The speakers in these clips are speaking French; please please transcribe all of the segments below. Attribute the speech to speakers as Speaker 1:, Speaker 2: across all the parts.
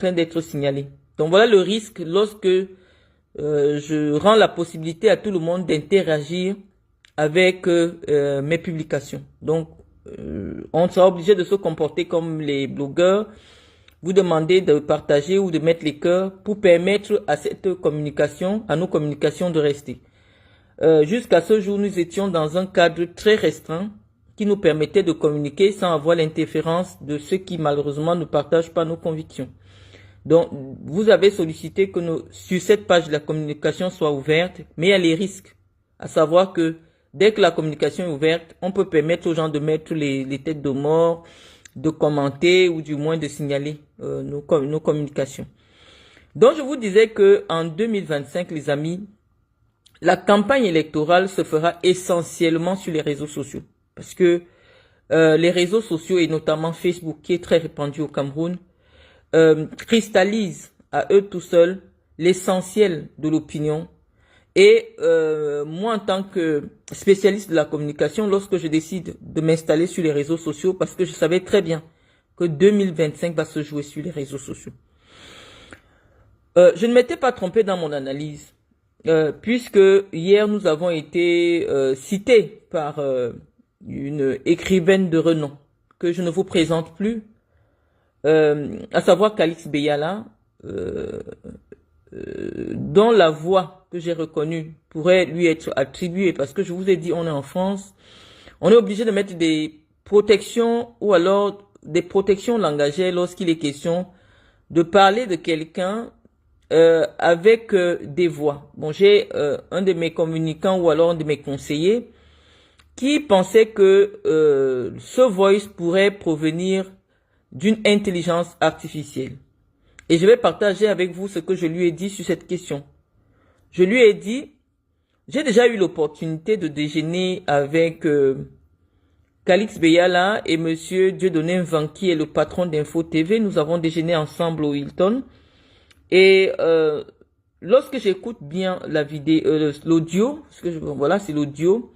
Speaker 1: train d'être signalés. Donc voilà le risque lorsque je rends la possibilité à tout le monde d'interagir avec mes publications. Donc, on sera obligé de se comporter comme les blogueurs. Vous demandez de partager ou de mettre les cœurs pour permettre à cette communication, à nos communications de rester. Jusqu'à ce jour, nous étions dans un cadre très restreint qui nous permettait de communiquer sans avoir l'interférence de ceux qui malheureusement ne partagent pas nos convictions. Donc, vous avez sollicité que sur cette page, la communication soit ouverte, mais il y a les risques. À savoir que dès que la communication est ouverte, on peut permettre aux gens de mettre les têtes de mort, de commenter ou du moins de signaler nos communications. Donc, je vous disais que en 2025, les amis, la campagne électorale se fera essentiellement sur les réseaux sociaux. Parce que les réseaux sociaux, et notamment Facebook, qui est très répandu au Cameroun, cristallisent à eux tout seuls l'essentiel de l'opinion. Et moi, en tant que spécialiste de la communication, lorsque je décide de m'installer sur les réseaux sociaux, parce que je savais très bien que 2025 va se jouer sur les réseaux sociaux, je ne m'étais pas trompé dans mon analyse. Puisque hier nous avons été cités par une écrivaine de renom que je ne vous présente plus, à savoir Calix Beyala, dont la voix que j'ai reconnue pourrait lui être attribuée, parce que je vous ai dit, on est en France, on est obligé de mettre des protections ou alors des protections langagières lorsqu'il est question de parler de quelqu'un avec des voix. Bon, j'ai un de mes communicants ou alors un de mes conseillers qui pensait que ce voice pourrait provenir d'une intelligence artificielle. Et je vais partager avec vous ce que je lui ai dit sur cette question. Je lui ai dit, j'ai déjà eu l'opportunité de déjeuner avec Calix Beyala et monsieur Dieudonné Nvan, qui est le patron d'Info TV. Nous avons déjeuné ensemble au Hilton. Et lorsque j'écoute bien la vidéo, l'audio, parce que voilà, c'est l'audio,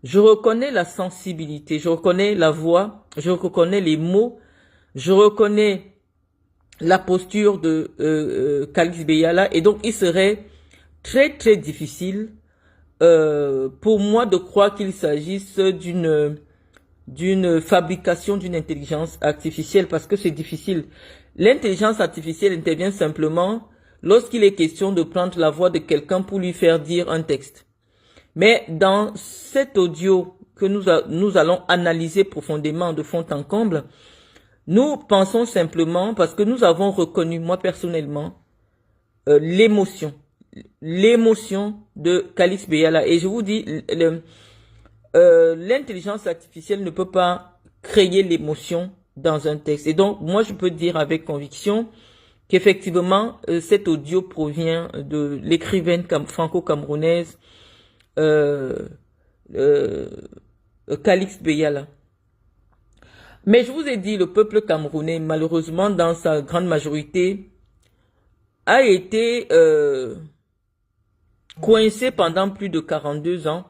Speaker 1: je reconnais la sensibilité, je reconnais la voix, je reconnais les mots, je reconnais la posture de Calix Beyala, et donc il serait très très difficile pour moi de croire qu'il s'agisse d'une fabrication d'une intelligence artificielle, parce que c'est difficile. L'intelligence artificielle intervient simplement lorsqu'il est question de prendre la voix de quelqu'un pour lui faire dire un texte. Mais dans cet audio que nous allons analyser profondément de fond en comble, nous pensons simplement, parce que nous avons reconnu, moi personnellement, l'émotion de Calix Beyala. Et je vous dis, l'intelligence artificielle ne peut pas créer l'émotion dans un texte. Et donc, moi, je peux dire avec conviction qu'effectivement, cet audio provient de l'écrivaine franco-camerounaise Calix Beyala. Mais je vous ai dit, le peuple camerounais, malheureusement, dans sa grande majorité, a été coincé pendant plus de 42 ans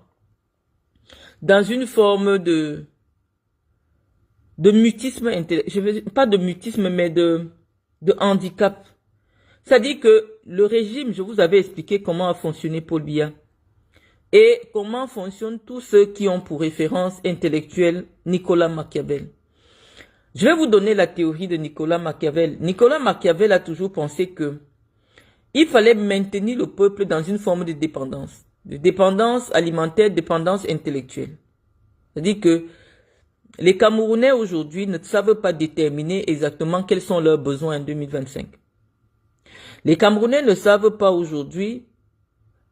Speaker 1: dans une forme de mutisme, pas de mutisme, mais de handicap. C'est-à-dire que le régime, je vous avais expliqué comment a fonctionné Paul Biya et comment fonctionnent tous ceux qui ont pour référence intellectuelle Nicolas Machiavel. Je vais vous donner la théorie de Nicolas Machiavel. Nicolas Machiavel a toujours pensé que il fallait maintenir le peuple dans une forme de dépendance alimentaire, dépendance intellectuelle. C'est-à-dire que les Camerounais aujourd'hui ne savent pas déterminer exactement quels sont leurs besoins en 2025. Les Camerounais ne savent pas aujourd'hui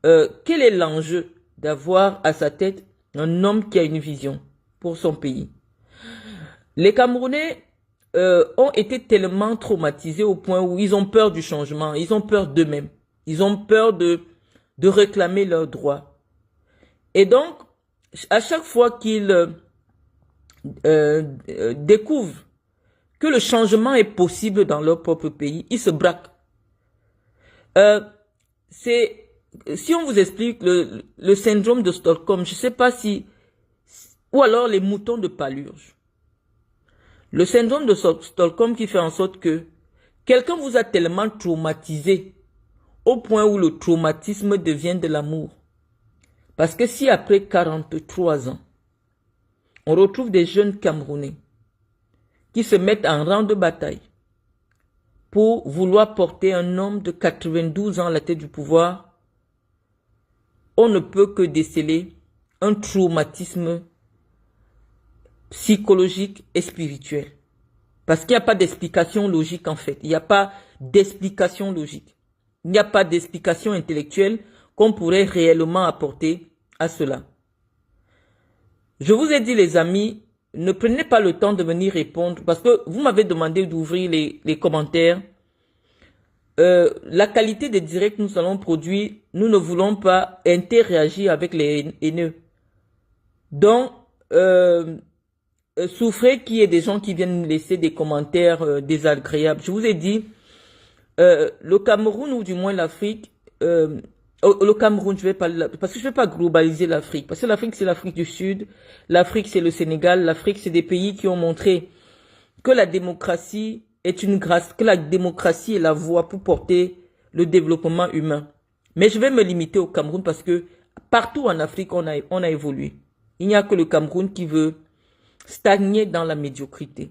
Speaker 1: quel est l'enjeu d'avoir à sa tête un homme qui a une vision pour son pays. Les Camerounais ont été tellement traumatisés au point où ils ont peur du changement, ils ont peur d'eux-mêmes, ils ont peur de réclamer leurs droits. Et donc, à chaque fois qu'ils découvrent que le changement est possible dans leur propre pays, ils se braquent. Si on vous explique le syndrome de Stockholm, je ne sais pas si, ou alors les moutons de Palurge. Le syndrome de Stockholm qui fait en sorte que Quelqu'un vous a tellement traumatisé au point où le traumatisme devient de l'amour. Parce que si après 43 ans, on retrouve des jeunes Camerounais qui se mettent en rang de bataille pour vouloir porter un homme de 92 ans à la tête du pouvoir, on ne peut que déceler un traumatisme psychologique et spirituel. Parce qu'il n'y a pas d'explication logique en fait. Il n'y a pas d'explication logique. Il n'y a pas d'explication intellectuelle qu'on pourrait réellement apporter à cela. Je vous ai dit les amis, ne prenez pas le temps de venir répondre parce que vous m'avez demandé d'ouvrir les commentaires. La qualité des directs que nous allons produire, nous ne voulons pas interagir avec les haineux. Donc, souffrez qu'il y ait des gens qui viennent laisser des commentaires désagréables. Je vous ai dit, le Cameroun ou du moins l'Afrique, le Cameroun, je vais pas, parce que je vais pas globaliser l'Afrique, parce que l'Afrique c'est l'Afrique du Sud, l'Afrique c'est le Sénégal, l'Afrique c'est des pays qui ont montré que la démocratie est une grâce, que la démocratie est la voie pour porter le développement humain. Mais je vais me limiter au Cameroun parce que partout en Afrique on a évolué. Il n'y a que le Cameroun qui veut stagner dans la médiocrité.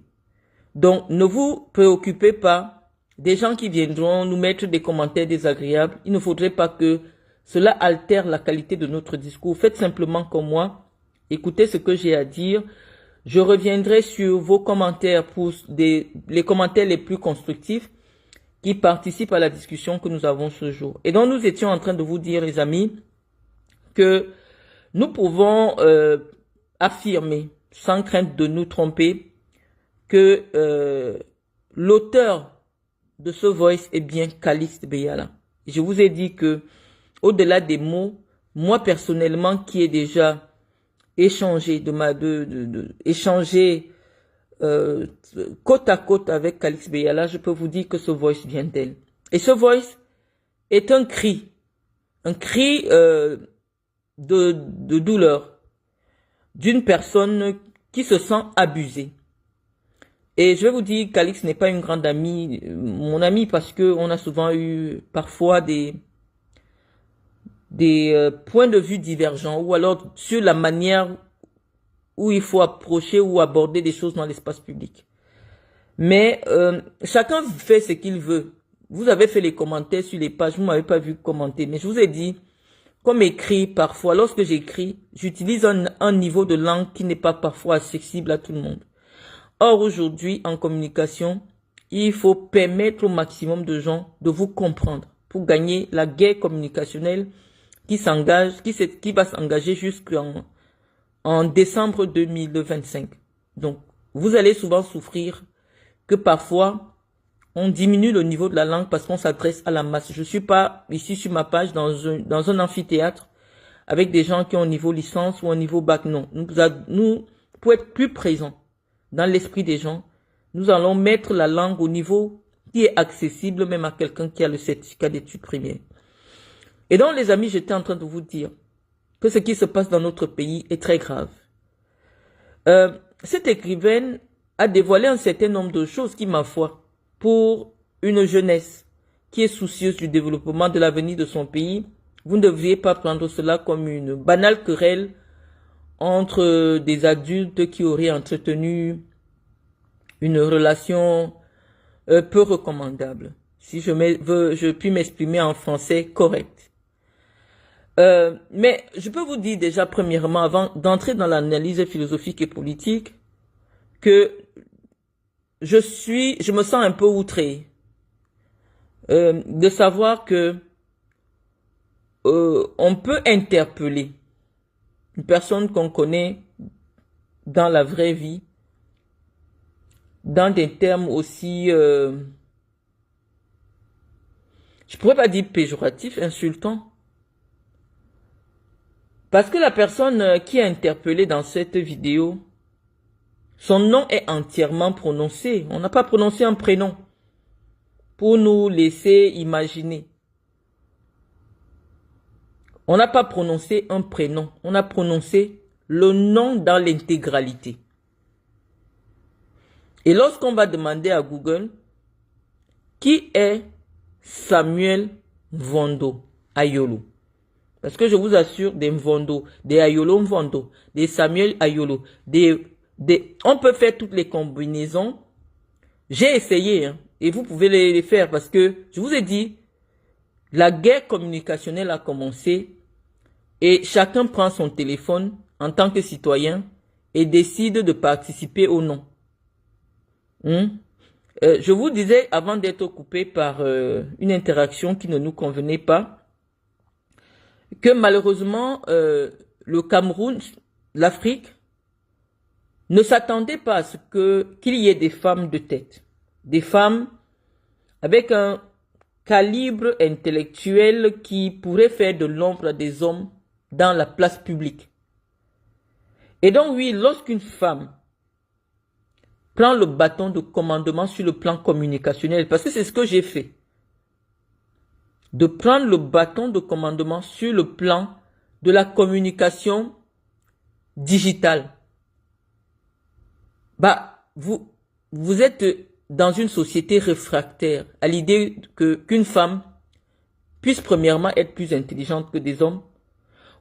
Speaker 1: Donc ne vous préoccupez pas des gens qui viendront nous mettre des commentaires désagréables. Il ne faudrait pas que cela altère la qualité de notre discours. Faites simplement comme moi. Écoutez ce que j'ai à dire. Je reviendrai sur vos commentaires pour les commentaires les plus constructifs qui participent à la discussion que nous avons ce jour. Et donc nous étions en train de vous dire, les amis, que nous pouvons affirmer, sans crainte de nous tromper, que l'auteur de ce voice est bien Calixte Beyala. Je vous ai dit que, au-delà des mots, moi personnellement qui ai déjà échangé échangé côte à côte avec Calixte Beyala, je peux vous dire que ce voice vient d'elle. Et ce voice est un cri de douleur d'une personne qui se sent abusée. Et je vais vous dire, Calixte n'est pas une grande amie, mon amie, parce que on a souvent eu parfois des points de vue divergents, ou alors sur la manière où il faut approcher ou aborder des choses dans l'espace public. Mais chacun fait ce qu'il veut. Vous avez fait les commentaires sur les pages, vous m'avez pas vu commenter, mais je vous ai dit, comme écrit parfois, lorsque j'écris, j'utilise un niveau de langue qui n'est pas parfois accessible à tout le monde. Or, aujourd'hui, en communication, il faut permettre au maximum de gens de vous comprendre pour gagner la guerre communicationnelle qui va s'engager jusqu'en décembre 2025. Donc, vous allez souvent souffrir que parfois, on diminue le niveau de la langue parce qu'on s'adresse à la masse. Je suis pas ici sur ma page dans un amphithéâtre avec des gens qui ont un niveau licence ou un niveau bac. Non, nous pour être plus présents dans l'esprit des gens, nous allons mettre la langue au niveau qui est accessible même à quelqu'un qui a le certificat d'études primaires. Et donc, les amis, j'étais en train de vous dire que ce qui se passe dans notre pays est très grave. Cette écrivaine a dévoilé un certain nombre de choses qui, ma foi, pour une jeunesse qui est soucieuse du développement de l'avenir de son pays, vous ne devriez pas prendre cela comme une banale querelle entre des adultes qui auraient entretenu une relation peu recommandable, si je puis m'exprimer en français correct. Mais je peux vous dire déjà premièrement, avant d'entrer dans l'analyse philosophique et politique, que je me sens un peu outré de savoir que on peut interpeller une personne qu'on connaît dans la vraie vie, dans des termes aussi, je pourrais pas dire péjoratifs, insultants. Parce que la personne qui est interpellée dans cette vidéo, son nom est entièrement prononcé. On n'a pas prononcé un prénom pour nous laisser imaginer. On n'a pas prononcé un prénom. On a prononcé le nom dans l'intégralité. Et lorsqu'on va demander à Google Qui est Samuel Mvondo Ayolo? Parce que je vous assure, des Mvondo, des Ayolo Mvondo, des Samuel Ayolo, on peut faire toutes les combinaisons. J'ai essayé, hein, et vous pouvez les faire parce que, je vous ai dit, la guerre communicationnelle a commencé et chacun prend son téléphone en tant que citoyen et décide de participer ou non. Je vous disais, avant d'être coupé par une interaction qui ne nous convenait pas, que malheureusement, le Cameroun, l'Afrique, ne s'attendait pas à ce qu'il y ait des femmes de tête. Des femmes avec un calibre intellectuel qui pourrait faire de l'ombre à des hommes dans la place publique. Et donc oui, lorsqu'une femme prend le bâton de commandement sur le plan communicationnel, parce que c'est ce que j'ai fait, de prendre le bâton de commandement sur le plan de la communication digitale. Vous êtes dans une société réfractaire à l'idée qu'une femme puisse premièrement être plus intelligente que des hommes,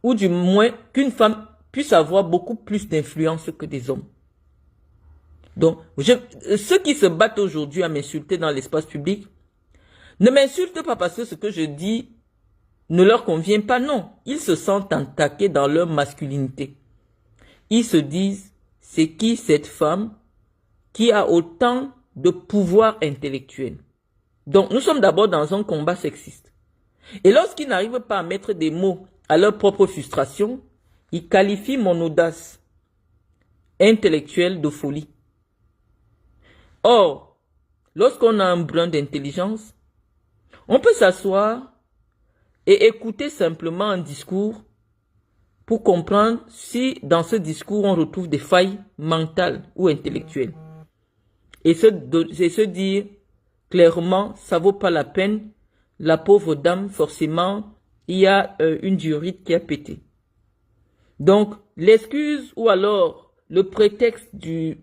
Speaker 1: ou du moins qu'une femme puisse avoir beaucoup plus d'influence que des hommes. Donc, ceux qui se battent aujourd'hui à m'insulter dans l'espace public, ne m'insultent pas parce que ce que je dis ne leur convient pas, non. Ils se sentent attaqués dans leur masculinité. Ils se disent, c'est qui cette femme qui a autant de pouvoir intellectuel? Donc, nous sommes d'abord dans un combat sexiste. Et lorsqu'ils n'arrivent pas à mettre des mots à leur propre frustration, ils qualifient mon audace intellectuelle de folie. Or, lorsqu'on a un brin d'intelligence, on peut s'asseoir et écouter simplement un discours pour comprendre si dans ce discours on retrouve des failles mentales ou intellectuelles. Et se dire clairement, ça vaut pas la peine, la pauvre dame, forcément, il y a une diorite qui a pété. Donc, l'excuse ou alors le prétexte du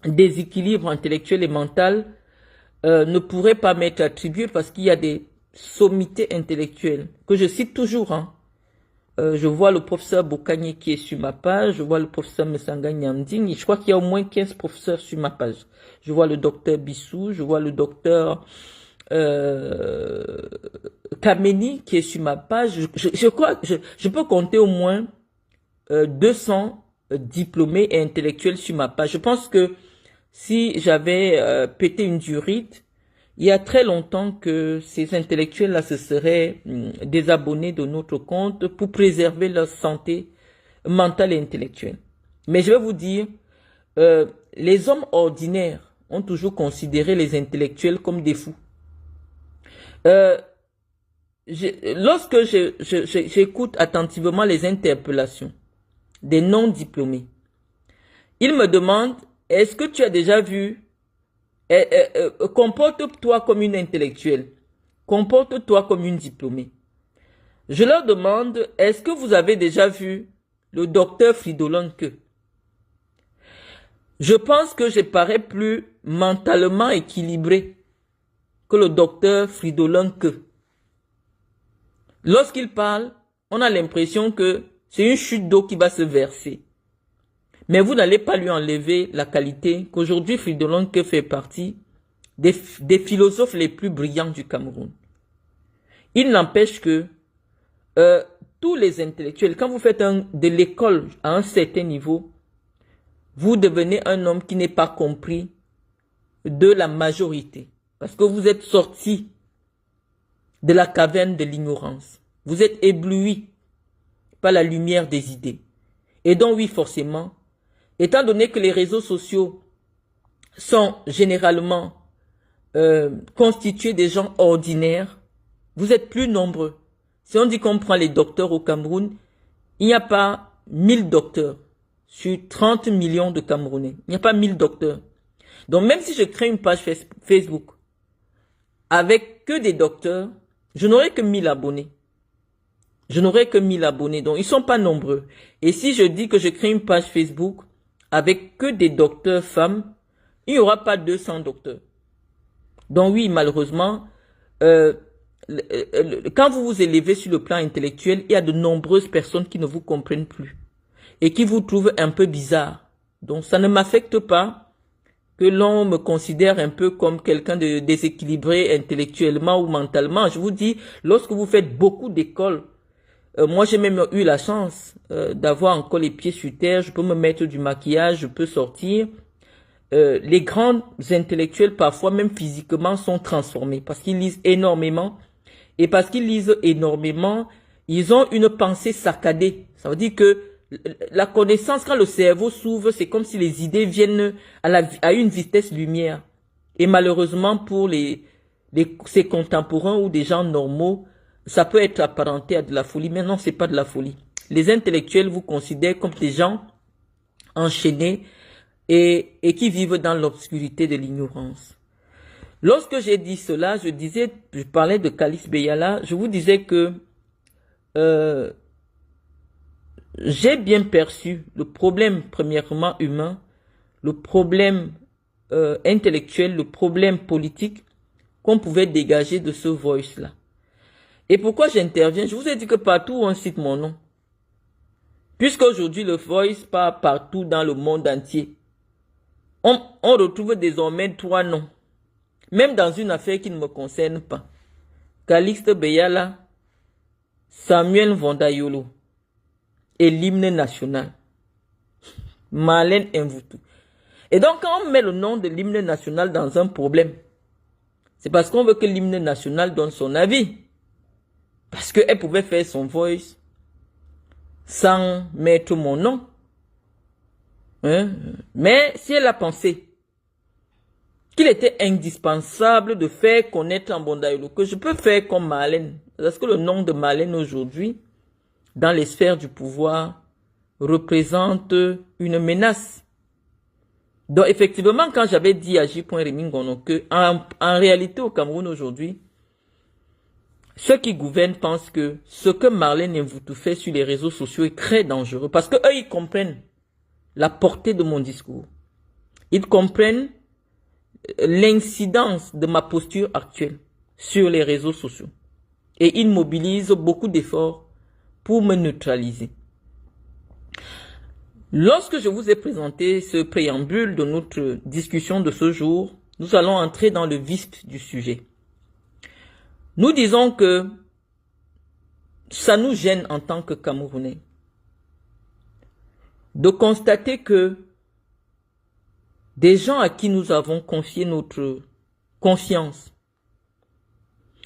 Speaker 1: déséquilibre intellectuel et mental ne pourrait pas m'être attribué parce qu'il y a des sommités intellectuelles que je cite toujours. Hein. Je vois le professeur Bokanye qui est sur ma page, je vois le professeur Messanga Nyanding, je crois qu'il y a au moins 15 professeurs sur ma page. Je vois le docteur Bissou, je vois le docteur Kameni qui est sur ma page. Je crois que je peux compter au moins 200 diplômés et intellectuels sur ma page. Je pense que si j'avais pété une diorite, il y a très longtemps que ces intellectuels-là se seraient désabonnés de notre compte pour préserver leur santé mentale et intellectuelle. Mais je vais vous dire, les hommes ordinaires ont toujours considéré les intellectuels comme des fous. Lorsque j'écoute attentivement les interpellations des non-diplômés, ils me demandent, est-ce que tu as déjà vu, comporte-toi comme une intellectuelle, comporte-toi comme une diplômée. Je leur demande, est-ce que vous avez déjà vu le docteur Fridolin Que? Je pense que je parais plus mentalement équilibré que le docteur Fridolin Que. Lorsqu'il parle, on a l'impression que c'est une chute d'eau qui va se verser. Mais vous n'allez pas lui enlever la qualité qu'aujourd'hui Fridolin Que fait partie des philosophes les plus brillants du Cameroun. Il n'empêche que tous les intellectuels, quand vous faites de l'école à un certain niveau, vous devenez un homme qui n'est pas compris de la majorité. Parce que vous êtes sorti de la caverne de l'ignorance. Vous êtes ébloui par la lumière des idées. Et donc oui, forcément, étant donné que les réseaux sociaux sont généralement constitués des gens ordinaires, vous êtes plus nombreux. Si on dit qu'on prend les docteurs au Cameroun, il n'y a pas 1000 docteurs sur 30 millions de Camerounais. Il n'y a pas 1000 docteurs. Donc même si je crée une page Facebook avec que des docteurs, je n'aurai que 1000 abonnés. Je n'aurai que 1000 abonnés, donc ils sont pas nombreux. Et si je dis que je crée une page Facebook avec que des docteurs femmes, il n'y aura pas 200 docteurs. Donc oui, malheureusement, quand vous vous élevez sur le plan intellectuel, il y a de nombreuses personnes qui ne vous comprennent plus et qui vous trouvent un peu bizarre. Donc ça ne m'affecte pas que l'on me considère un peu comme quelqu'un de déséquilibré intellectuellement ou mentalement. Je vous dis, lorsque vous faites beaucoup d'écoles, moi j'ai même eu la chance d'avoir encore les pieds sur terre, je peux me mettre du maquillage, je peux sortir. Les grands intellectuels, parfois même physiquement, sont transformés parce qu'ils lisent énormément. Et parce qu'ils lisent énormément, ils ont une pensée saccadée. Ça veut dire que la connaissance, quand le cerveau s'ouvre, c'est comme si les idées viennent à une vitesse lumière. Et malheureusement, pour ses contemporains ou des gens normaux, ça peut être apparenté à de la folie. Mais non, c'est pas de la folie. Les intellectuels vous considèrent comme des gens enchaînés et qui vivent dans l'obscurité de l'ignorance. Lorsque j'ai dit cela, je parlais de Calix Beyala, je vous disais que j'ai bien perçu le problème premièrement humain, le problème intellectuel, le problème politique qu'on pouvait dégager de ce voice-là. Et pourquoi j'interviens? Je vous ai dit que partout on cite mon nom. Puisqu'aujourd'hui le voice part partout dans le monde entier. On retrouve désormais 3 noms. Même dans une affaire qui ne me concerne pas. Calixte Beyala, Samuel Vondayolo et l'hymne national. Marlène Mvutu. Et donc quand on met le nom de l'hymne national dans un problème, c'est parce qu'on veut que l'hymne national donne son avis. Parce qu'elle pouvait faire son voice sans mettre mon nom. Hein? Mais si elle a pensé qu'il était indispensable de faire connaître en Bondayolo, que je peux faire comme Marlène, parce que le nom de Marlène aujourd'hui, dans les sphères du pouvoir, représente une menace. Donc effectivement, quand j'avais dit à J.Rémy Ngono que en réalité au Cameroun aujourd'hui, ceux qui gouvernent pensent que ce que Marlène Mvutu fait sur les réseaux sociaux est très dangereux, parce que eux ils comprennent la portée de mon discours. Ils comprennent l'incidence de ma posture actuelle sur les réseaux sociaux. Et ils mobilisent beaucoup d'efforts pour me neutraliser. Lorsque je vous ai présenté ce préambule de notre discussion de ce jour, nous allons entrer dans le vif du sujet. Nous disons que ça nous gêne en tant que Camerounais de constater que des gens à qui nous avons confié notre confiance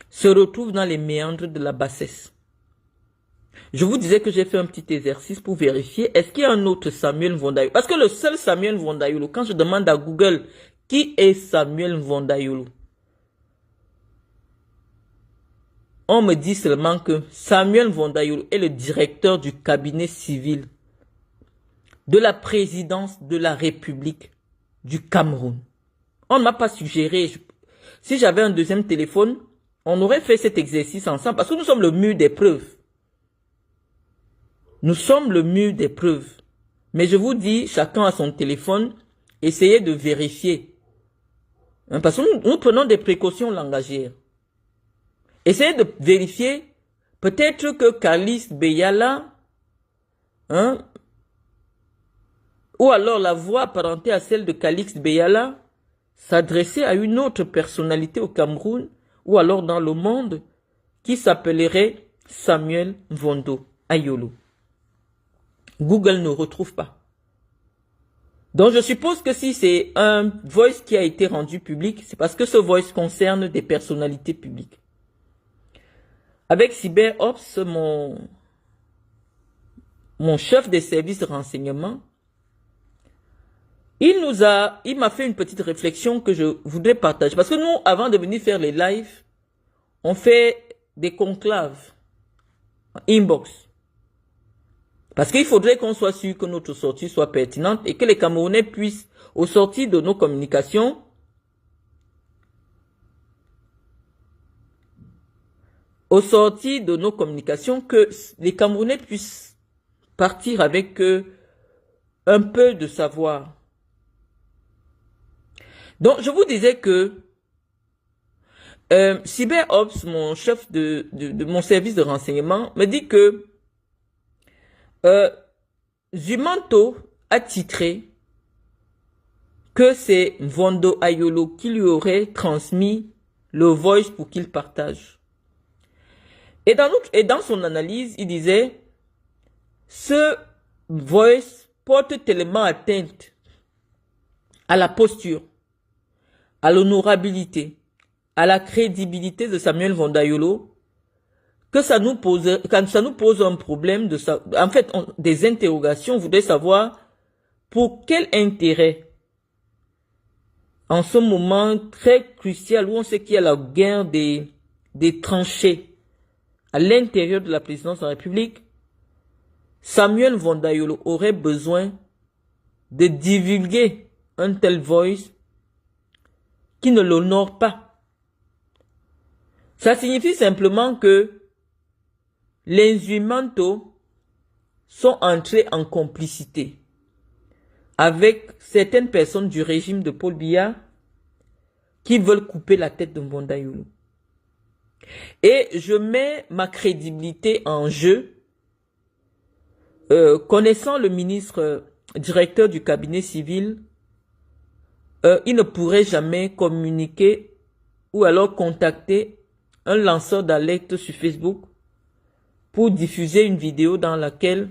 Speaker 1: se retrouvent dans les méandres de la bassesse. Je vous disais que j'ai fait un petit exercice pour vérifier, est-ce qu'il y a un autre Samuel Vondayolo? Parce que le seul Samuel Vondayolo, quand je demande à Google, qui est Samuel Vondayolo? On me dit seulement que Samuel Vondayolo est le directeur du cabinet civil de la présidence de la République du Cameroun. On ne m'a pas suggéré. Si j'avais un deuxième téléphone, on aurait fait cet exercice ensemble parce que nous sommes le mur des preuves. Nous sommes le mur des preuves. Mais je vous dis, chacun a son téléphone, essayez de vérifier. Hein, parce que nous prenons des précautions langagières. Essayez de vérifier, peut-être que Calix Beyala, hein, ou alors la voix apparentée à celle de Calix Beyala s'adressait à une autre personnalité au Cameroun ou alors dans le monde qui s'appellerait Samuel Vondayolo. Google ne retrouve pas. Donc je suppose que si c'est un voice qui a été rendu public, c'est parce que ce voice concerne des personnalités publiques. Avec CyberOps, mon chef des services de renseignement, il m'a fait une petite réflexion que je voudrais partager. Parce que nous, avant de venir faire les lives, on fait des conclaves, inbox. Parce qu'il faudrait qu'on soit sûr que notre sortie soit pertinente et que les Camerounais puissent, au sortir de nos communications, que les Camerounais puissent partir avec un peu de savoir. Donc, je vous disais que CyberOps, mon chef de mon service de renseignement, me dit que Zumanto a titré que c'est Mvondo Ayolo qui lui aurait transmis le voice pour qu'il partage. Et dans son analyse, il disait, ce voice porte tellement atteinte à la posture, à l'honorabilité, à la crédibilité de Samuel Vondayolo, que ça nous pose un problème en fait, des interrogations. On voudrait savoir pour quel intérêt, en ce moment très crucial où on sait qu'il y a la guerre des tranchées à l'intérieur de la présidence de la République, Samuel Vondayolo aurait besoin de divulguer un tel voice qui ne l'honore pas. Ça signifie simplement que les Zumanto sont entrés en complicité avec certaines personnes du régime de Paul Biya qui veulent couper la tête de Vondayolo. Et je mets ma crédibilité en jeu, connaissant le ministre directeur du cabinet civil, il ne pourrait jamais communiquer ou alors contacter un lanceur d'alerte sur Facebook pour diffuser une vidéo dans laquelle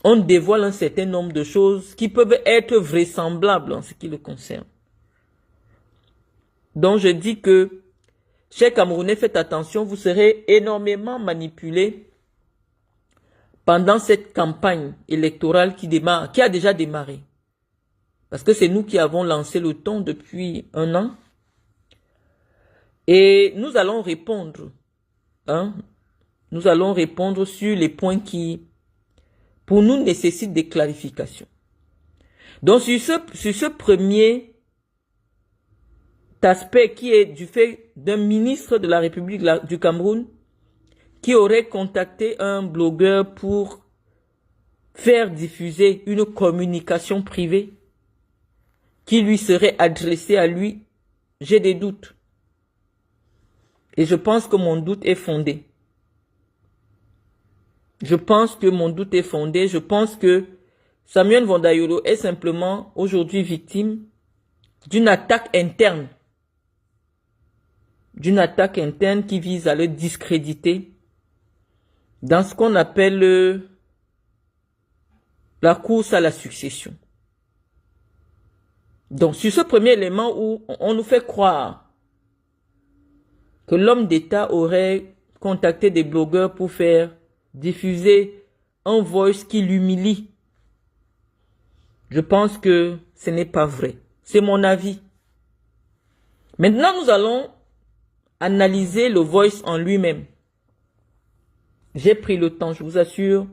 Speaker 1: on dévoile un certain nombre de choses qui peuvent être vraisemblables en ce qui le concerne. Donc je dis que, chers Camerounais, faites attention, vous serez énormément manipulés pendant cette campagne électorale qui a déjà démarré. Parce que c'est nous qui avons lancé le ton depuis 1 an. Et nous allons répondre. Nous allons répondre sur les points qui, pour nous, nécessitent des clarifications. Donc, sur ce premier aspect qui est du fait d'un ministre de la République du Cameroun qui aurait contacté un blogueur pour faire diffuser une communication privée qui lui serait adressée à lui, j'ai des doutes. Et je pense que mon doute est fondé. Je pense que mon doute est fondé. Je pense que Samuel Vondayolo est simplement aujourd'hui victime d'une attaque interne. D'une attaque interne qui vise à le discréditer dans ce qu'on appelle la course à la succession. Donc, sur ce premier élément où on nous fait croire que l'homme d'État aurait contacté des blogueurs pour faire diffuser un voice qui l'humilie, je pense que ce n'est pas vrai. C'est mon avis. Maintenant, nous allons analyser le voice en lui-même. J'ai pris le temps, je vous assure,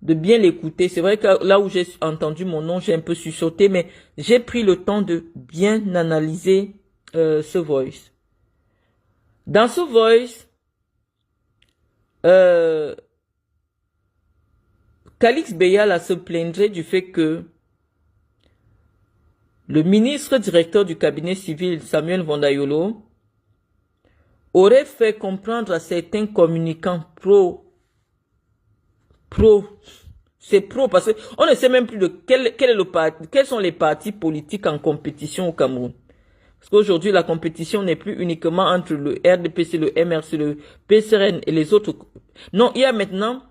Speaker 1: de bien l'écouter. C'est vrai que là où j'ai entendu mon nom, j'ai un peu sursauté, mais j'ai pris le temps de bien analyser ce voice. Dans ce voice, Calix Beyala se plaindrait du fait que le ministre directeur du cabinet civil, Samuel Vondayolo, aurait fait comprendre à certains communicants c'est pro parce qu'on ne sait même plus de quels sont les partis politiques en compétition au Cameroun. Parce qu'aujourd'hui, la compétition n'est plus uniquement entre le RDPC, le MRC, le PCRN et les autres. Non, il y a maintenant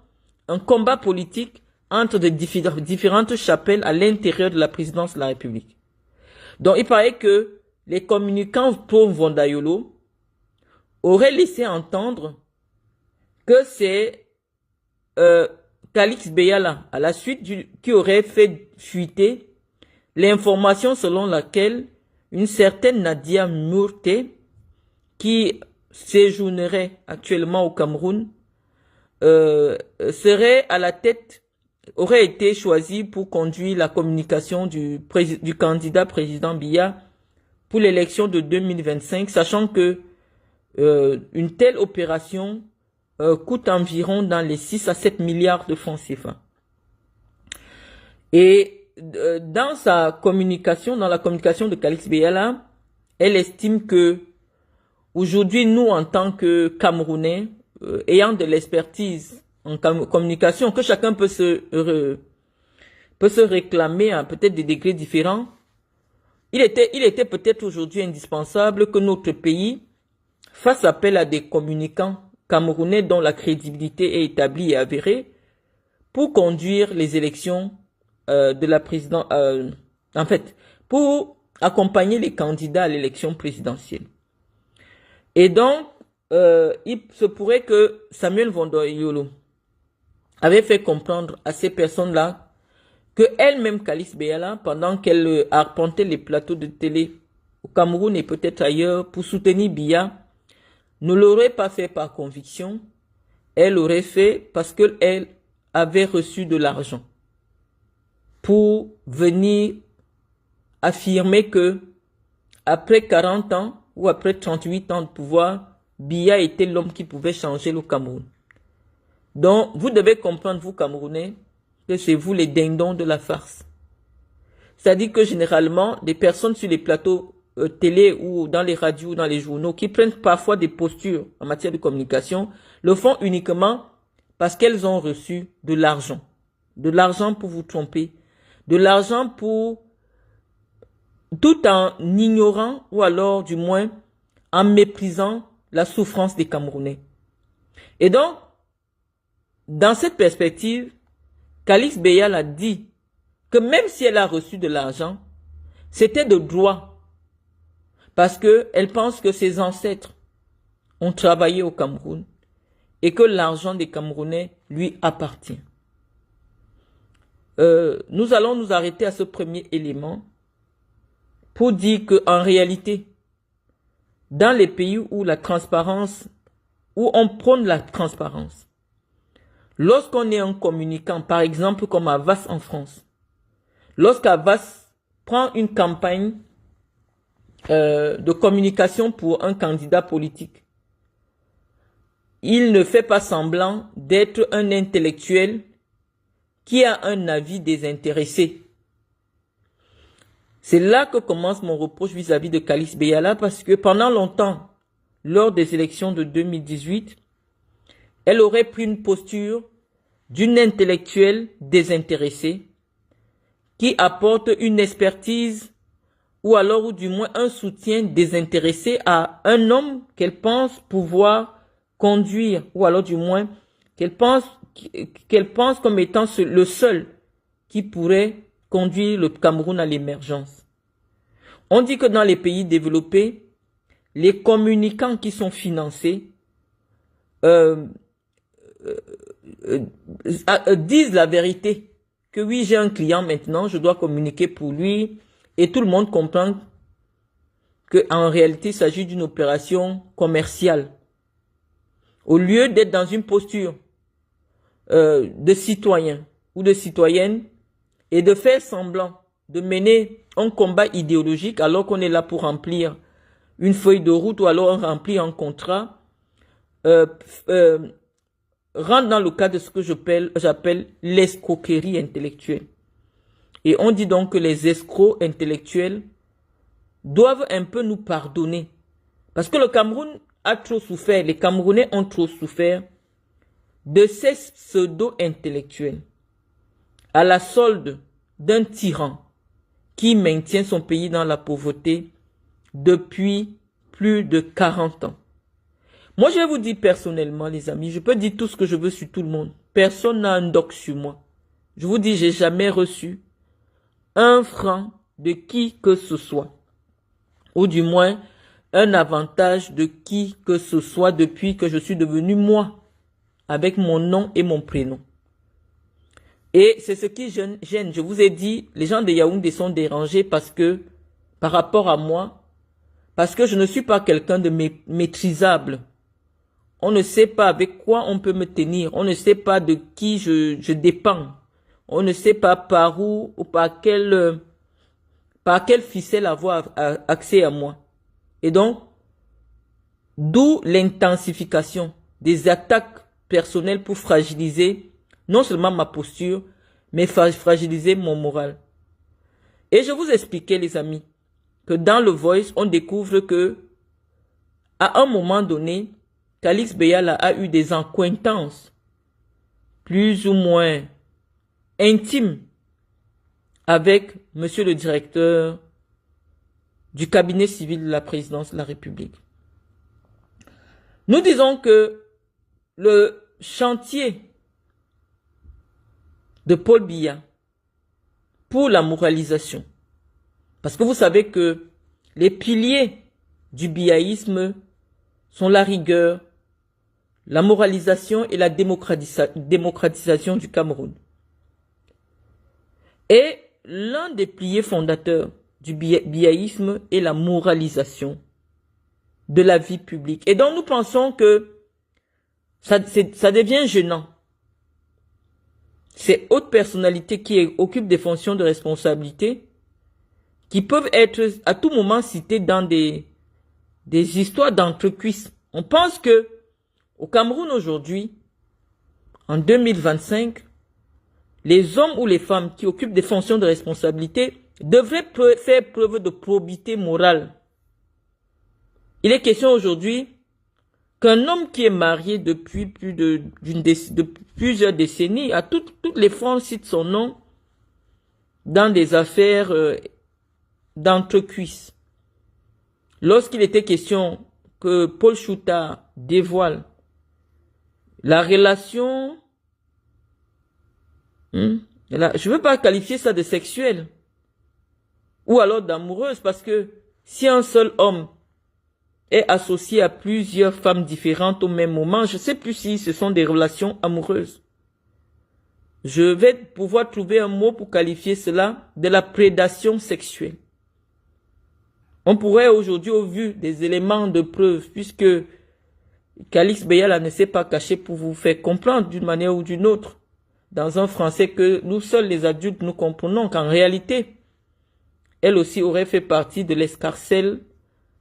Speaker 1: un combat politique entre de différentes chapelles à l'intérieur de la présidence de la République. Donc, il paraît que les communicants pro Vondayolo auraient laissé entendre que c'est Calix Beyala, à la suite qui aurait fait fuiter l'information selon laquelle une certaine Nadia Murte, qui séjournerait actuellement au Cameroun, serait à la tête, aurait été choisie pour conduire la communication du candidat président Biya pour l'élection de 2025, sachant que une telle opération coûte environ dans les 6 à 7 milliards de francs CFA. Et dans sa communication, dans la communication de Calix Beyala, elle estime que aujourd'hui, nous, en tant que Camerounais, ayant de l'expertise en communication, que chacun peut se réclamer à peut-être des degrés différents, il était peut-être aujourd'hui indispensable que notre pays fasse appel à des communicants camerounais dont la crédibilité est établie et avérée pour conduire les élections de la présidence, en fait, pour accompagner les candidats à l'élection présidentielle. Et donc, il se pourrait que Samuel Vondoyolo avait fait comprendre à ces personnes-là que elle-même, Calice Beyala, pendant qu'elle arpentait les plateaux de télé au Cameroun et peut-être ailleurs pour soutenir Biya, ne l'aurait pas fait par conviction, elle l'aurait fait parce qu'elle avait reçu de l'argent pour venir affirmer que après 40 ans ou après 38 ans de pouvoir, Biya était l'homme qui pouvait changer le Cameroun. Donc, vous devez comprendre, vous Camerounais, que c'est vous les dindons de la farce. C'est-à-dire que généralement, des personnes sur les plateaux télé ou dans les radios ou dans les journaux qui prennent parfois des postures en matière de communication, le font uniquement parce qu'elles ont reçu de l'argent. De l'argent pour vous tromper. De l'argent pour, tout en ignorant ou alors du moins en méprisant la souffrance des Camerounais. Et donc, dans cette perspective, Calice Beyala a dit que même si elle a reçu de l'argent, c'était de droit. Parce qu'elle pense que ses ancêtres ont travaillé au Cameroun et que l'argent des Camerounais lui appartient. Nous allons nous arrêter à ce premier élément pour dire qu'en réalité, dans les pays où la transparence, où on prône la transparence, lorsqu'on est un communicant, par exemple comme Havas en France, lorsqu'Havas prend une campagne de communication pour un candidat politique, il ne fait pas semblant d'être un intellectuel qui a un avis désintéressé. C'est là que commence mon reproche vis-à-vis de Calice Beyala, parce que pendant longtemps, lors des élections de 2018, elle aurait pris une posture d'une intellectuelle désintéressée qui apporte une expertise ou alors ou du moins un soutien désintéressé à un homme qu'elle pense pouvoir conduire, ou alors du moins qu'elle pense comme étant le seul qui pourrait conduire le Cameroun à l'émergence. On dit que dans les pays développés, les communicants qui sont financés disent la vérité, que oui, j'ai un client maintenant, je dois communiquer pour lui, et tout le monde comprend qu'en réalité, il s'agit d'une opération commerciale. Au lieu d'être dans une posture de citoyen ou de citoyenne et de faire semblant de mener un combat idéologique alors qu'on est là pour remplir une feuille de route ou alors remplir un contrat, rentre dans le cadre de ce que j'appelle l'escroquerie intellectuelle. Et on dit donc que les escrocs intellectuels doivent un peu nous pardonner. Parce que le Cameroun a trop souffert, les Camerounais ont trop souffert de ces pseudo-intellectuels à la solde d'un tyran qui maintient son pays dans la pauvreté depuis plus de 40 ans. Moi, je vais vous dire personnellement, les amis, je peux dire tout ce que je veux sur tout le monde. Personne n'a un doc sur moi. Je vous dis, j'ai jamais reçu un franc de qui que ce soit. Ou du moins, un avantage de qui que ce soit depuis que je suis devenu moi, avec mon nom et mon prénom. Et c'est ce qui gêne. Je vous ai dit, les gens de Yaoundé sont dérangés parce que, par rapport à moi, parce que je ne suis pas quelqu'un de maîtrisable. On ne sait pas avec quoi on peut me tenir. On ne sait pas de qui je dépends. On ne sait pas par où ou par quelle ficelle avoir accès à moi. Et donc, d'où l'intensification des attaques personnelles pour fragiliser non seulement ma posture, mais fragiliser mon moral. Et je vous expliquais, les amis, que dans le Voice, on découvre que à un moment donné, Calix Beyala a eu des accointances plus ou moins intimes avec monsieur le directeur du cabinet civil de la présidence de la République. Nous disons que le chantier de Paul Biya pour la moralisation, parce que vous savez que les piliers du biaïsme sont la rigueur, la moralisation et la démocratisation du Cameroun. Et l'un des piliers fondateurs du biaïsme est la moralisation de la vie publique. Et donc nous pensons que ça devient gênant. Ces hautes personnalités qui occupent des fonctions de responsabilité, qui peuvent être à tout moment citées dans des histoires d'entrecuisses. On pense que au Cameroun aujourd'hui, en 2025, les hommes ou les femmes qui occupent des fonctions de responsabilité devraient faire preuve de probité morale. Il est question aujourd'hui qu'un homme qui est marié depuis plusieurs décennies, à toutes les fois on cite son nom dans des affaires d'entrecuisses. Lorsqu'il était question que Paul Chouta dévoile la relation, je ne veux pas qualifier ça de sexuel ou alors d'amoureuse, parce que si un seul homme est associé à plusieurs femmes différentes au même moment, je ne sais plus si ce sont des relations amoureuses. Je vais pouvoir trouver un mot pour qualifier cela de la prédation sexuelle. On pourrait aujourd'hui, au vu des éléments de preuve, puisque Calix Beyala ne s'est pas caché pour vous faire comprendre d'une manière ou d'une autre, dans un français que nous seuls les adultes nous comprenons, qu'en réalité, elle aussi aurait fait partie de l'escarcelle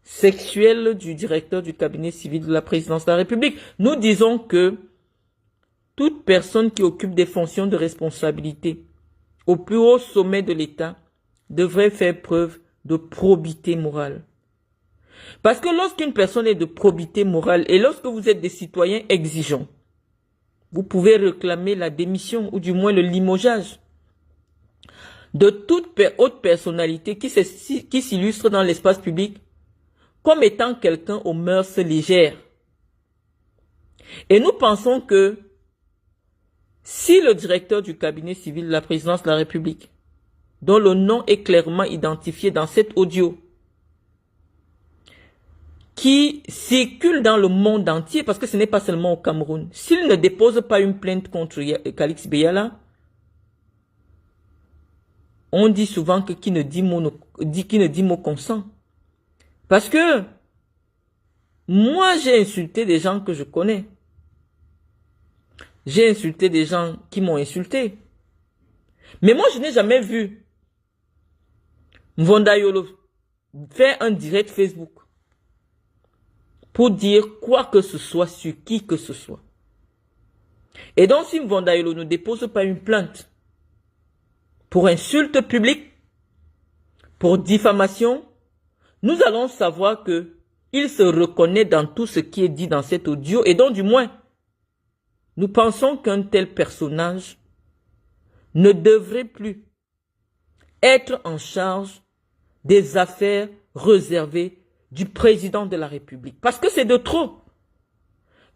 Speaker 1: sexuelle du directeur du cabinet civil de la présidence de la République. Nous disons que toute personne qui occupe des fonctions de responsabilité au plus haut sommet de l'État devrait faire preuve de probité morale. Parce que lorsqu'une personne est de probité morale et lorsque vous êtes des citoyens exigeants, vous pouvez réclamer la démission ou du moins le limogeage de toute haute personnalité qui s'illustre dans l'espace public comme étant quelqu'un aux mœurs légères. Et nous pensons que si le directeur du cabinet civil de la présidence de la République, dont le nom est clairement identifié dans cet audio, qui circule dans le monde entier, parce que ce n'est pas seulement au Cameroun, s'il ne dépose pas une plainte contre Calix Beyala, on dit souvent que qui ne dit mot consent. Parce que moi, j'ai insulté des gens que je connais. J'ai insulté des gens qui m'ont insulté. Mais moi, je n'ai jamais vu Mvonda Yolo faire un direct Facebook pour dire quoi que ce soit sur qui que ce soit. Et donc, si Mvonda Yolo ne dépose pas une plainte pour insulte publique, pour diffamation, nous allons savoir que il se reconnaît dans tout ce qui est dit dans cet audio, et donc du moins, nous pensons qu'un tel personnage ne devrait plus être en charge des affaires réservées du président de la République. Parce que c'est de trop.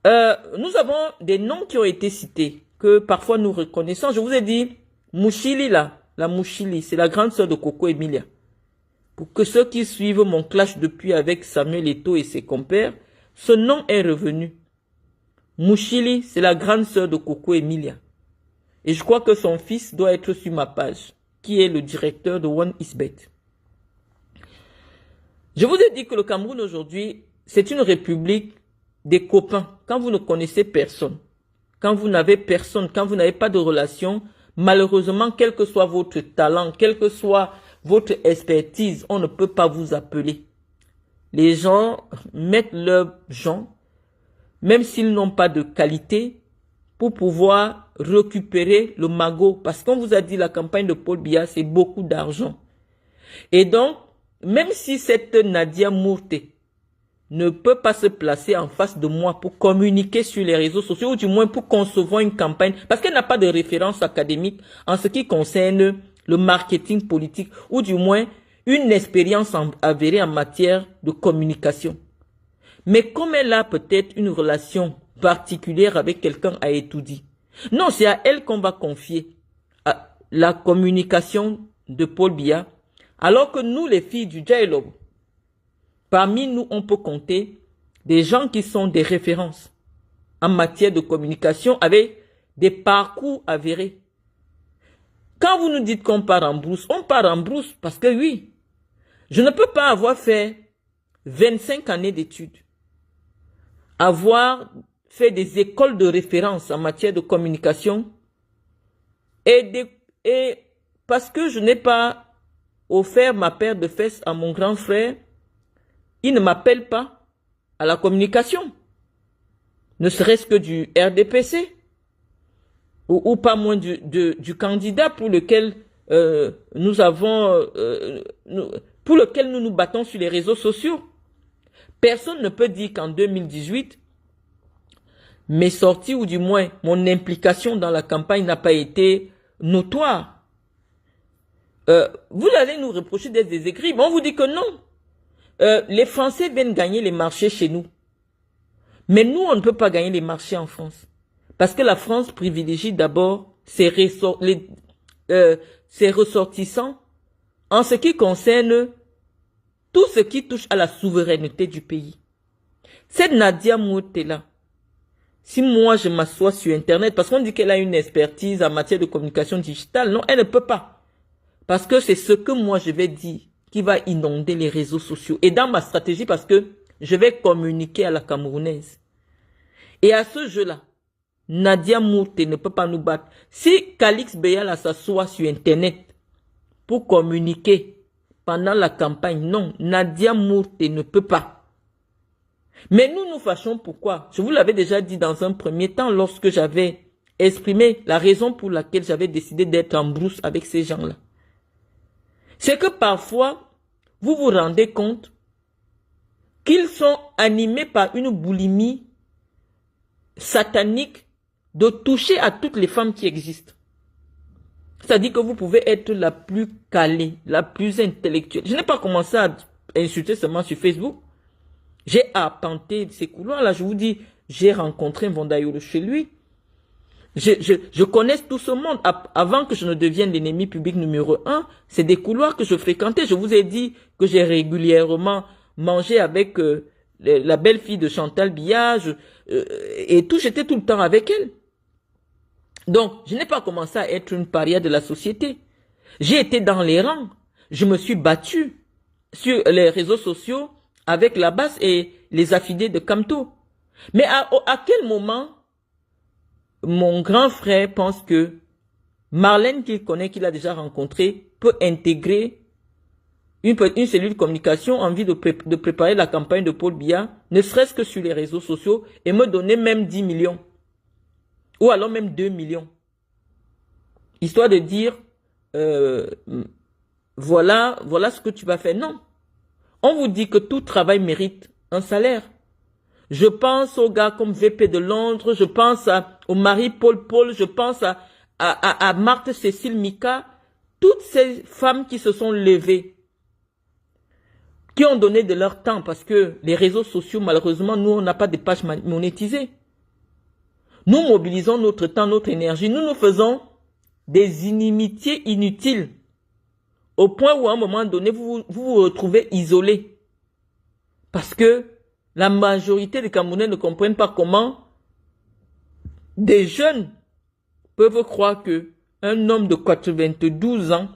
Speaker 1: Nous avons des noms qui ont été cités, que parfois nous reconnaissons. Je vous ai dit, Mouchili là, la Mouchili, c'est la grande sœur de Coco Emilia. Pour que ceux qui suivent mon clash depuis avec Samuel Eto'o et ses compères, ce nom est revenu. Mouchili, c'est la grande sœur de Coco Emilia. Et je crois que son fils doit être sur ma page, qui est le directeur de One Isbet. Je vous ai dit que le Cameroun aujourd'hui, c'est une république des copains. Quand vous ne connaissez personne, quand vous n'avez personne, quand vous n'avez pas de relation, malheureusement, quel que soit votre talent, quel que soit votre expertise, on ne peut pas vous appeler. Les gens mettent leurs gens, même s'ils n'ont pas de qualité, pour pouvoir récupérer le magot. Parce qu'on vous a dit la campagne de Paul Biya, c'est beaucoup d'argent. Et donc, même si cette Nadia Mourté ne peut pas se placer en face de moi pour communiquer sur les réseaux sociaux ou du moins pour concevoir une campagne parce qu'elle n'a pas de référence académique en ce qui concerne le marketing politique ou du moins une expérience avérée en matière de communication. Mais comme elle a peut-être une relation particulière avec quelqu'un à étudier, non, c'est à elle qu'on va confier la communication de Paul Biya, alors que nous, les filles du dialogue, parmi nous, on peut compter des gens qui sont des références en matière de communication avec des parcours avérés. Quand vous nous dites qu'on part en brousse, on part en brousse parce que oui, je ne peux pas avoir fait 25 années d'études, avoir fait des écoles de référence en matière de communication et parce que je n'ai pas offert ma paire de fesses à mon grand frère, il ne m'appelle pas à la communication, ne serait-ce que du RDPC, ou pas moins du candidat pour lequel pour lequel nous nous battons sur les réseaux sociaux. Personne ne peut dire qu'en 2018, mes sorties ou du moins mon implication dans la campagne n'a pas été notoire. Vous allez nous reprocher d'être des écrits, mais on vous dit que non. Les Français viennent gagner les marchés chez nous. Mais nous, on ne peut pas gagner les marchés en France. Parce que la France privilégie d'abord ses ressortissants en ce qui concerne tout ce qui touche à la souveraineté du pays. Cette Nadia Moutela, si moi je m'assois sur Internet, parce qu'on dit qu'elle a une expertise en matière de communication digitale, non, elle ne peut pas. Parce que c'est ce que moi je vais dire qui va inonder les réseaux sociaux. Et dans ma stratégie, parce que je vais communiquer à la Camerounaise. Et à ce jeu-là, Nadia Mourte ne peut pas nous battre. Si Calix Beyala s'assoit sur Internet pour communiquer pendant la campagne, non, Nadia Mourte ne peut pas. Mais nous nous fâchons pourquoi? Je vous l'avais déjà dit dans un premier temps lorsque j'avais exprimé la raison pour laquelle j'avais décidé d'être en brousse avec ces gens-là. C'est que parfois, vous vous rendez compte qu'ils sont animés par une boulimie satanique de toucher à toutes les femmes qui existent. C'est-à-dire que vous pouvez être la plus calée, la plus intellectuelle. Je n'ai pas commencé à insulter seulement sur Facebook. J'ai arpenté ces couloirs-là. Je vous dis, j'ai rencontré Mvondayolo chez lui. Je connais tout ce monde. Avant que je ne devienne l'ennemi public numéro 1, c'est des couloirs que je fréquentais. Je vous ai dit que j'ai régulièrement mangé avec la belle-fille de Chantal Biya, et tout, j'étais tout le temps avec elle. Donc, je n'ai pas commencé à être une paria de la société. J'ai été dans les rangs. Je me suis battu sur les réseaux sociaux avec la base et les affidés de Kamto. Mais à quel moment mon grand frère pense que Marlène qu'il connaît, qu'il a déjà rencontré, peut intégrer une cellule de communication en vue de préparer la campagne de Paul Biya, ne serait-ce que sur les réseaux sociaux, et me donner même 10 millions. Ou alors même 2 millions. Histoire de dire, voilà ce que tu vas faire. Non. On vous dit que tout travail mérite un salaire. Je pense aux gars comme VP de Londres, je pense au mari Paul, je pense à Marthe Cécile Mika, toutes ces femmes qui se sont levées, qui ont donné de leur temps, parce que les réseaux sociaux, malheureusement, nous, on n'a pas de pages monétisées. Nous mobilisons notre temps, notre énergie. Nous faisons des inimitiés inutiles. Au point où à un moment donné, vous vous retrouvez isolé. Parce que la majorité des Camerounais ne comprennent pas comment des jeunes peuvent croire que un homme de 92 ans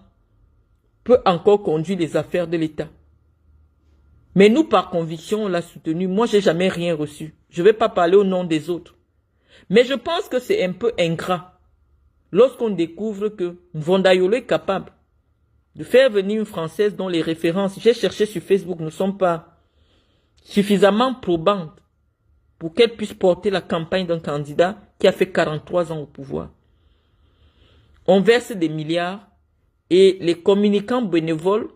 Speaker 1: peut encore conduire les affaires de l'État. Mais nous, par conviction, on l'a soutenu. Moi, j'ai jamais rien reçu. Je ne vais pas parler au nom des autres. Mais je pense que c'est un peu ingrat lorsqu'on découvre que Mvondayolo est capable de faire venir une Française dont les références, j'ai cherché sur Facebook, ne sont pas suffisamment probantes pour qu'elle puisse porter la campagne d'un candidat qui a fait 43 ans au pouvoir. On verse des milliards et les communicants bénévoles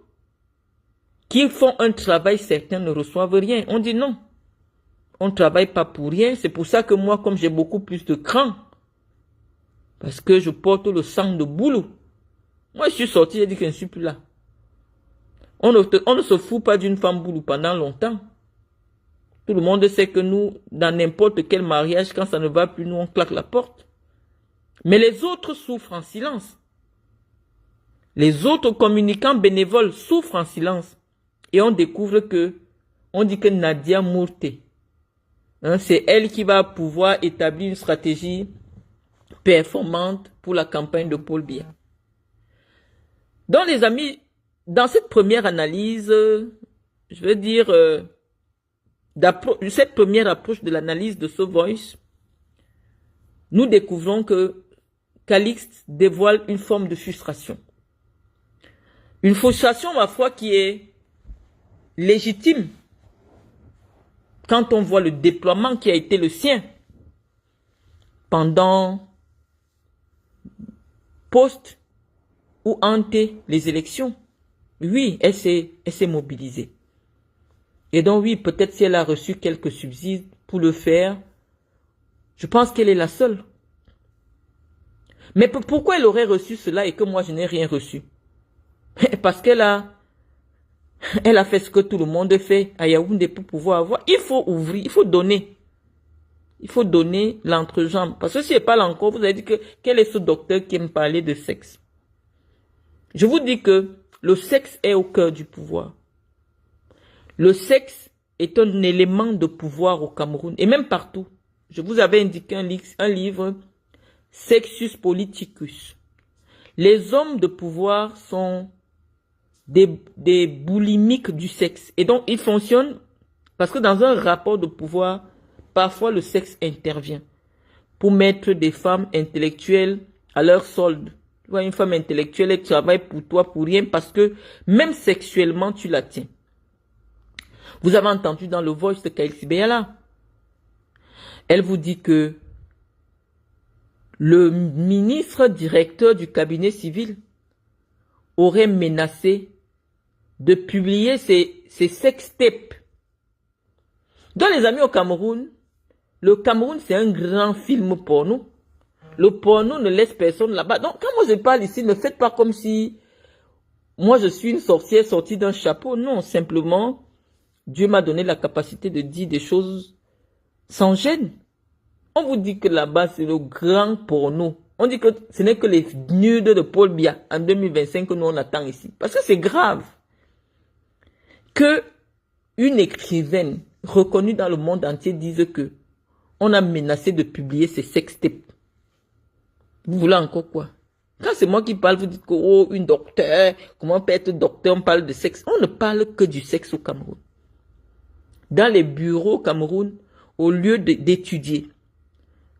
Speaker 1: qui font un travail certain ne reçoivent rien. On dit non. On ne travaille pas pour rien. C'est pour ça que moi, comme j'ai beaucoup plus de cran, parce que je porte le sang de boulot. Moi, je suis sorti, j'ai dit que je ne suis plus là. On ne se fout pas d'une femme boulot pendant longtemps. Tout le monde sait que nous, dans n'importe quel mariage, quand ça ne va plus, nous, on claque la porte. Mais les autres souffrent en silence. Les autres communicants bénévoles souffrent en silence. Et on découvre que, on dit que Nadia Mourté, hein, c'est elle qui va pouvoir établir une stratégie performante pour la campagne de Paul Biya. Donc les amis, dans cette première analyse, je veux dire, cette première approche de l'analyse de ce voice, nous découvrons que Calixte dévoile une forme de frustration. Une frustration, ma foi, qui est légitime quand on voit le déploiement qui a été le sien pendant, post ou ante les élections. Oui, elle s'est mobilisée. Et donc oui, peut-être si elle a reçu quelques subsides pour le faire, je pense qu'elle est la seule. Mais pourquoi elle aurait reçu cela et que moi je n'ai rien reçu? Parce qu'elle a fait ce que tout le monde fait à Yaoundé pour pouvoir avoir. Il faut ouvrir, il faut donner. Il faut donner l'entrejambe. Parce que si elle parle encore, vous avez dit que quel est ce docteur qui aime parler de sexe? Je vous dis que le sexe est au cœur du pouvoir. Le sexe est un élément de pouvoir au Cameroun et même partout. Je vous avais indiqué un livre, Sexus Politicus. Les hommes de pouvoir sont des boulimiques du sexe. Et donc, ils fonctionnent parce que dans un rapport de pouvoir, parfois le sexe intervient pour mettre des femmes intellectuelles à leur solde. Tu vois, une femme intellectuelle, elle travaille pour toi pour rien parce que même sexuellement, tu la tiens. Vous avez entendu dans le voice de Calixte Beyala. Elle vous dit que le ministre directeur du cabinet civil aurait menacé de publier ses sextapes. Dans les amis au Cameroun, le Cameroun c'est un grand film porno. Le porno ne laisse personne là-bas. Donc quand moi je parle ici, ne faites pas comme si moi je suis une sorcière sortie d'un chapeau. Non, simplement, Dieu m'a donné la capacité de dire des choses sans gêne. On vous dit que là-bas c'est le grand porno. On dit que ce n'est que les nudes de Paul Biya en 2025 que nous on attend ici. Parce que c'est grave que une écrivaine reconnue dans le monde entier dise que on a menacé de publier ses sextapes. Vous voulez encore quoi? Quand c'est moi qui parle, vous dites que oh, une docteure, comment peut être docteur, on parle de sexe. On ne parle que du sexe au Cameroun. Dans les bureaux au Cameroun, au lieu d'étudier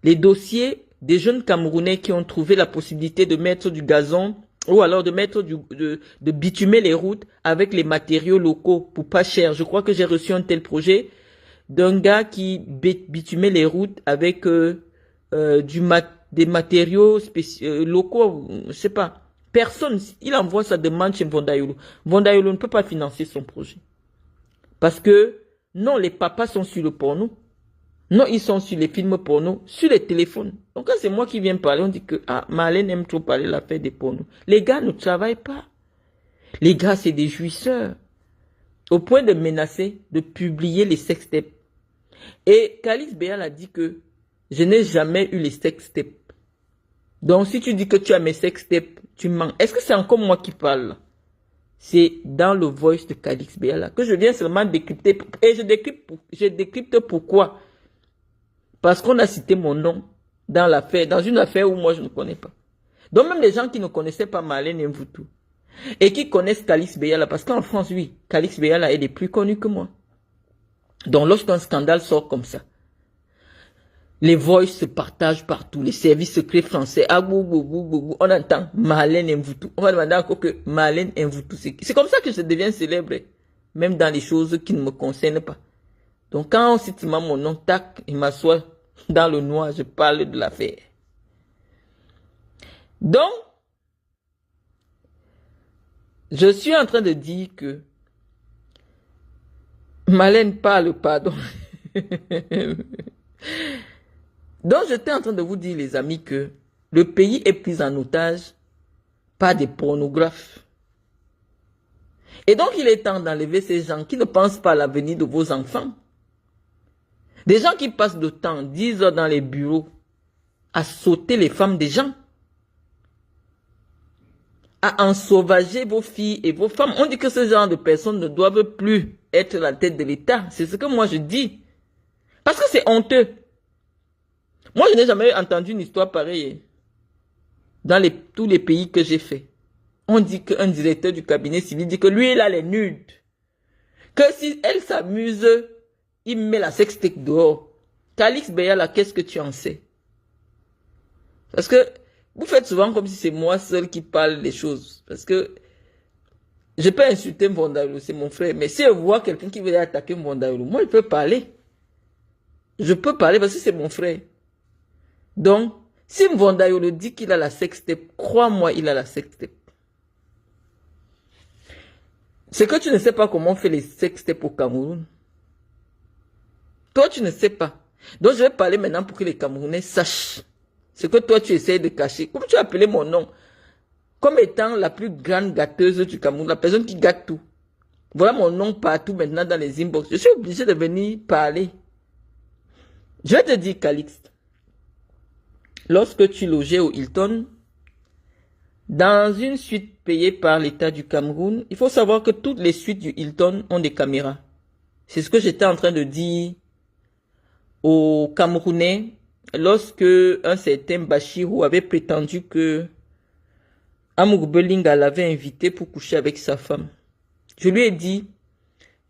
Speaker 1: les dossiers des jeunes Camerounais qui ont trouvé la possibilité de mettre du gazon ou alors de mettre de bitumer les routes avec les matériaux locaux pour pas cher. Je crois que j'ai reçu un tel projet d'un gars qui bitumait les routes avec des matériaux locaux, je sais pas. Personne, il envoie sa demande chez Vondayolo. Vondayolo ne peut pas financer son projet. Parce que, non, les papas sont sur le porno. Non, ils sont sur les films porno, sur les téléphones. Donc quand c'est moi qui viens parler, on dit que ah, Marlène aime trop parler l'affaire des pornos. Les gars ne travaillent pas. Les gars, c'est des jouisseurs. Au point de menacer de publier les sextapes. Et Calixte Beyala a dit que je n'ai jamais eu les sextapes. Donc si tu dis que tu as mes sextapes, tu mens. Est-ce que c'est encore moi qui parle? C'est dans le voice de Calixte Beyala que je viens seulement décrypter. Et je décrypte pourquoi? Parce qu'on a cité mon nom dans l'affaire, dans une affaire où moi je ne connais pas. Donc même les gens qui ne connaissaient pas Marlène Mvutu et qui connaissent Calixte Beyala, parce qu'en France, oui, Calixte Beyala est plus connu que moi. Donc lorsqu'un scandale sort comme ça, les voix se partagent partout, les services secrets français, on entend Marlène Mvutu. On va demander encore que Marlène Mvutu, c'est comme ça que je deviens célèbre, même dans les choses qui ne me concernent pas. Donc quand on cite mon nom, tac, il m'assoit dans le noir, je parle de l'affaire. Donc, je suis en train de dire que Malène parle, pardon. Donc, j'étais en train de vous dire, les amis, que le pays est pris en otage par des pornographes. Et donc, il est temps d'enlever ces gens qui ne pensent pas à l'avenir de vos enfants. Des gens qui passent le temps, 10 heures dans les bureaux, à sauter les femmes des gens, à ensauvager vos filles et vos femmes. On dit que ce genre de personnes ne doivent plus être à la tête de l'État. C'est ce que moi je dis. Parce que c'est honteux. Moi, je n'ai jamais entendu une histoire pareille dans tous les pays que j'ai fait. On dit qu'un directeur du cabinet civil dit que lui, il a les nudes. Que si elle s'amuse, il met la sextape dehors. Calix Beyala, qu'est-ce que tu en sais? Parce que vous faites souvent comme si c'est moi seul qui parle des choses. Parce que je peux insulter Mvondaoulou, c'est mon frère. Mais si je vois quelqu'un qui veut attaquer Mvondaoulou, moi, je peux parler. Je peux parler parce que c'est mon frère. Donc, si Mvondaoulou dit qu'il a la sextape, crois-moi, il a la sextape. C'est que tu ne sais pas comment on fait les sextapes au Cameroun. Toi, tu ne sais pas. Donc, je vais parler maintenant pour que les Camerounais sachent ce que toi, tu essaies de cacher. Comme tu as appelé mon nom, comme étant la plus grande gâteuse du Cameroun, la personne qui gâte tout. Voilà mon nom partout maintenant dans les inbox. Je suis obligé de venir parler. Je vais te dire, Calixte, lorsque tu logeais au Hilton, dans une suite payée par l'État du Cameroun, il faut savoir que toutes les suites du Hilton ont des caméras. C'est ce que j'étais en train de dire aux Camerounais lorsque un certain Bachirou avait prétendu que Amour Belinga l'avait invité pour coucher avec sa femme. Je lui ai dit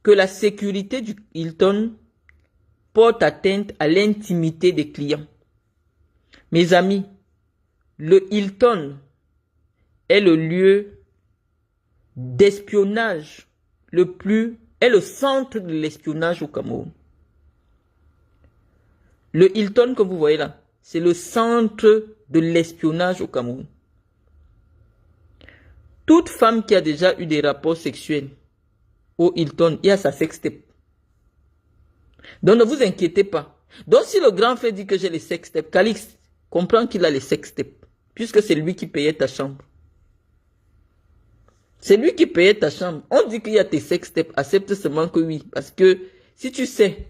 Speaker 1: que la sécurité du Hilton porte atteinte à l'intimité des clients. Mes amis, le Hilton est le lieu d'espionnage est le centre de l'espionnage au Cameroun. Le Hilton que vous voyez là, c'est le centre de l'espionnage au Cameroun. Toute femme qui a déjà eu des rapports sexuels au Hilton, il y a sa sextape. Donc ne vous inquiétez pas. Donc si le grand frère dit que j'ai les sextapes, Calix comprend qu'il a les sextapes, puisque c'est lui qui payait ta chambre. C'est lui qui payait ta chambre. On dit qu'il y a tes sextapes, accepte seulement que oui. Parce que si tu sais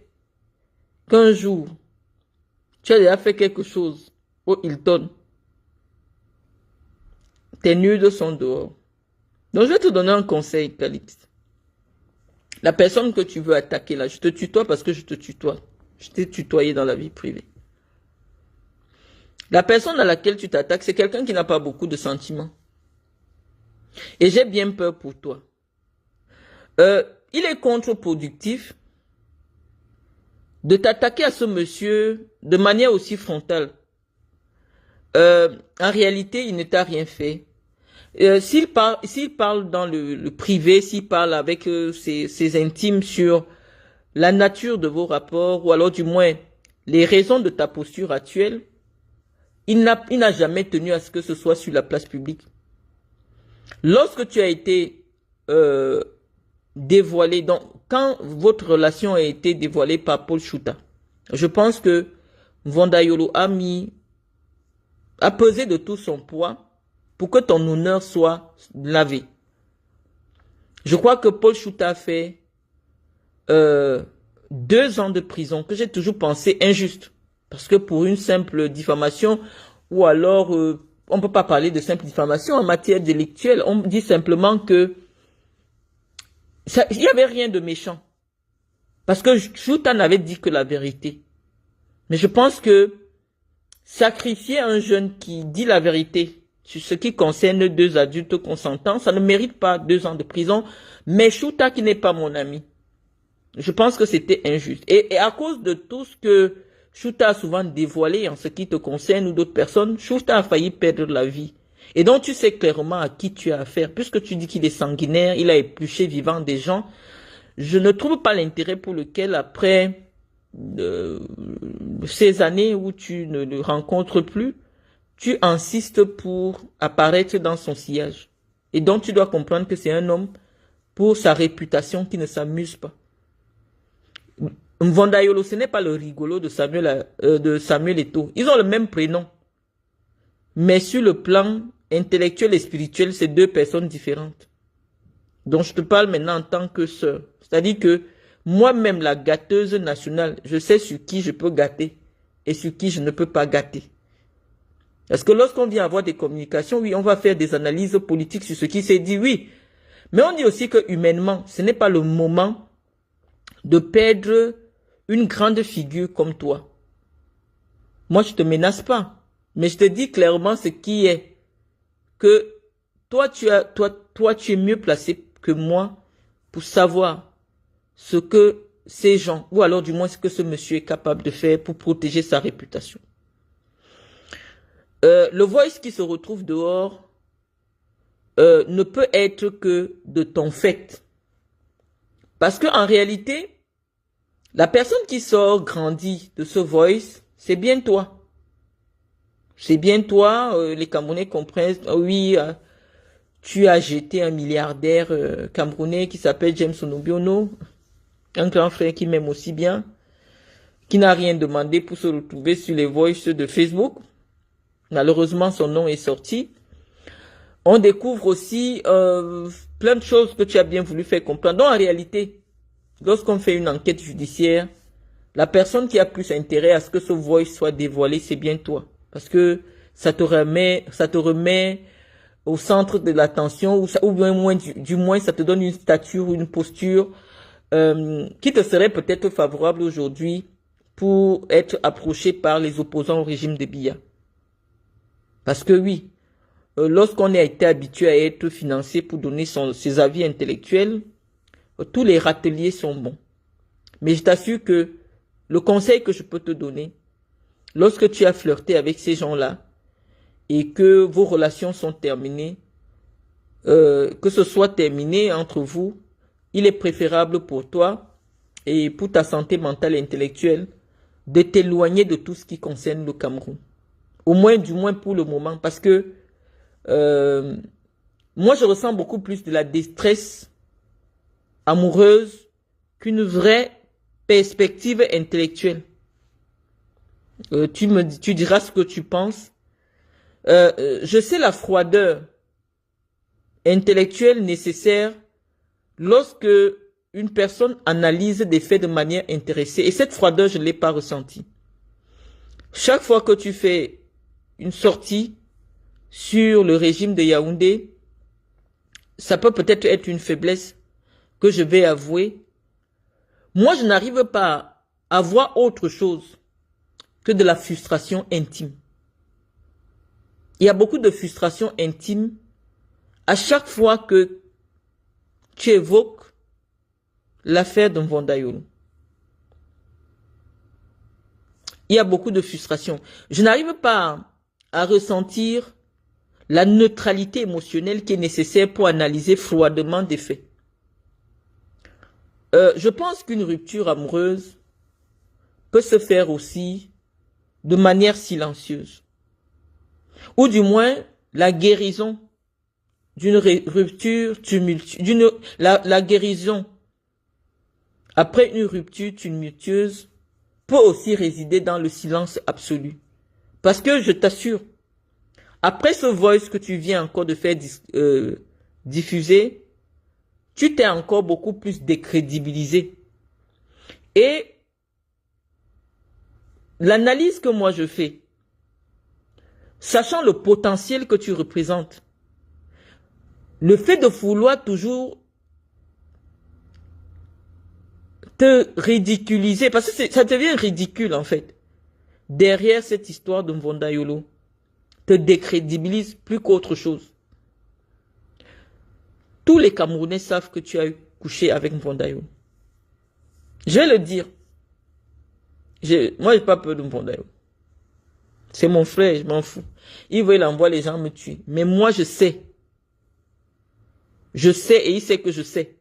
Speaker 1: qu'un jour, tu as déjà fait quelque chose au Hilton, tes nudes sont dehors. Donc je vais te donner un conseil, Calix. La personne que tu veux attaquer là, je te tutoie parce que je te tutoie. Je t'ai tutoyé dans la vie privée. La personne à laquelle tu t'attaques, c'est quelqu'un qui n'a pas beaucoup de sentiments. Et j'ai bien peur pour toi. Il est contre-productif de t'attaquer à ce monsieur de manière aussi frontale. En réalité, il ne t'a rien fait. S'il parle dans le privé, s'il parle avec ses intimes sur la nature de vos rapports, ou alors du moins les raisons de ta posture actuelle, il n'a jamais tenu à ce que ce soit sur la place publique. Lorsque tu as été dévoilé, donc quand votre relation a été dévoilée par Paul Chouta, je pense que Mvondaoulou a pesé de tout son poids pour que ton honneur soit lavé. Je crois que Paul Chouta a fait 2 ans de prison, que j'ai toujours pensé injuste. Parce que pour une simple diffamation, ou alors on ne peut pas parler de simple diffamation en matière délictuelle, on dit simplement que il n'y avait rien de méchant. Parce que Chouta n'avait dit que la vérité. Mais je pense que sacrifier un jeune qui dit la vérité sur ce qui concerne 2 adultes consentants, ça ne mérite pas 2 ans de prison. Mais Chouta qui n'est pas mon ami, je pense que c'était injuste. Et à cause de tout ce que Chouta a souvent dévoilé en ce qui te concerne ou d'autres personnes, Chouta a failli perdre la vie. Et donc tu sais clairement à qui tu as affaire. Puisque tu dis qu'il est sanguinaire, il a épluché vivant des gens, je ne trouve pas l'intérêt pour lequel après ces années où tu ne le rencontres plus, tu insistes pour apparaître dans son sillage. Et donc tu dois comprendre que c'est un homme pour sa réputation qui ne s'amuse pas. Mvondayolo, ce n'est pas le rigolo de Samuel Eto'o. Ils ont le même prénom. Mais sur le plan intellectuel et spirituel, c'est deux personnes différentes. Donc, je te parle maintenant en tant que sœur. C'est-à-dire que moi-même, la gâteuse nationale, je sais sur qui je peux gâter et sur qui je ne peux pas gâter. Parce que lorsqu'on vient avoir des communications, oui, on va faire des analyses politiques sur ce qui s'est dit, oui. Mais on dit aussi que humainement, ce n'est pas le moment de perdre une grande figure comme toi. Moi, je te menace pas. Mais je te dis clairement ce qui est. Que toi, tu es mieux placé que moi pour savoir ce que ces gens, ou alors du moins ce que ce monsieur est capable de faire pour protéger sa réputation. Le voice qui se retrouve dehors ne peut être que de ton fait. Parce que en réalité, la personne qui sort grandie de ce voice, c'est bien toi. C'est bien toi, les Camerounais comprennent, oui, tu as jeté un milliardaire camerounais qui s'appelle James Onobiono, un grand frère qui m'aime aussi bien, qui n'a rien demandé pour se retrouver sur les voices de Facebook. Malheureusement, son nom est sorti. On découvre aussi plein de choses que tu as bien voulu faire comprendre. Donc, en réalité, lorsqu'on fait une enquête judiciaire, la personne qui a plus intérêt à ce que ce voice soit dévoilé, c'est bien toi. Parce que ça te remet au centre de l'attention, ou du moins, ça te donne une stature ou une posture qui te serait peut-être favorable aujourd'hui pour être approché par les opposants au régime de Biya. Parce que oui, lorsqu'on a été habitué à être financé pour donner ses avis intellectuels, tous les râteliers sont bons. Mais je t'assure que le conseil que je peux te donner, lorsque tu as flirté avec ces gens-là et que vos relations sont terminées, que ce soit terminé entre vous, il est préférable pour toi et pour ta santé mentale et intellectuelle de t'éloigner de tout ce qui concerne le Cameroun. Au moins, du moins pour le moment, parce que moi, je ressens beaucoup plus de la détresse amoureuse qu'une vraie perspective intellectuelle. Tu diras ce que tu penses. Je sais la froideur intellectuelle nécessaire lorsque une personne analyse des faits de manière intéressée. Et cette froideur, je ne l'ai pas ressentie. Chaque fois que tu fais une sortie sur le régime de Yaoundé, ça peut peut-être être une faiblesse que je vais avouer. Moi, je n'arrive pas à voir autre chose que de la frustration intime. Il y a beaucoup de frustration intime à chaque fois que tu évoques l'affaire de Mvondayolo. Il y a beaucoup de frustration. Je n'arrive pas à ressentir la neutralité émotionnelle qui est nécessaire pour analyser froidement des faits. Je pense qu'une rupture amoureuse peut se faire aussi de manière silencieuse. Ou du moins, la guérison d'une rupture tumultueuse, la guérison après une rupture tumultueuse peut aussi résider dans le silence absolu. Parce que je t'assure, après ce voice que tu viens encore de faire diffuser, tu t'es encore beaucoup plus décrédibilisé. Et l'analyse que moi je fais, sachant le potentiel que tu représentes, le fait de vouloir toujours te ridiculiser, parce que ça devient ridicule en fait, derrière cette histoire de Mvondayolo, te décrédibilise plus qu'autre chose. Tous les Camerounais savent que tu as couché avec Mvondayolo. Je vais le dire. Moi, je n'ai pas peur de Mvondayolo. C'est mon frère, je m'en fous. Il veut l'envoyer, les gens me tuent. Mais moi, je sais. Je sais et il sait que je sais.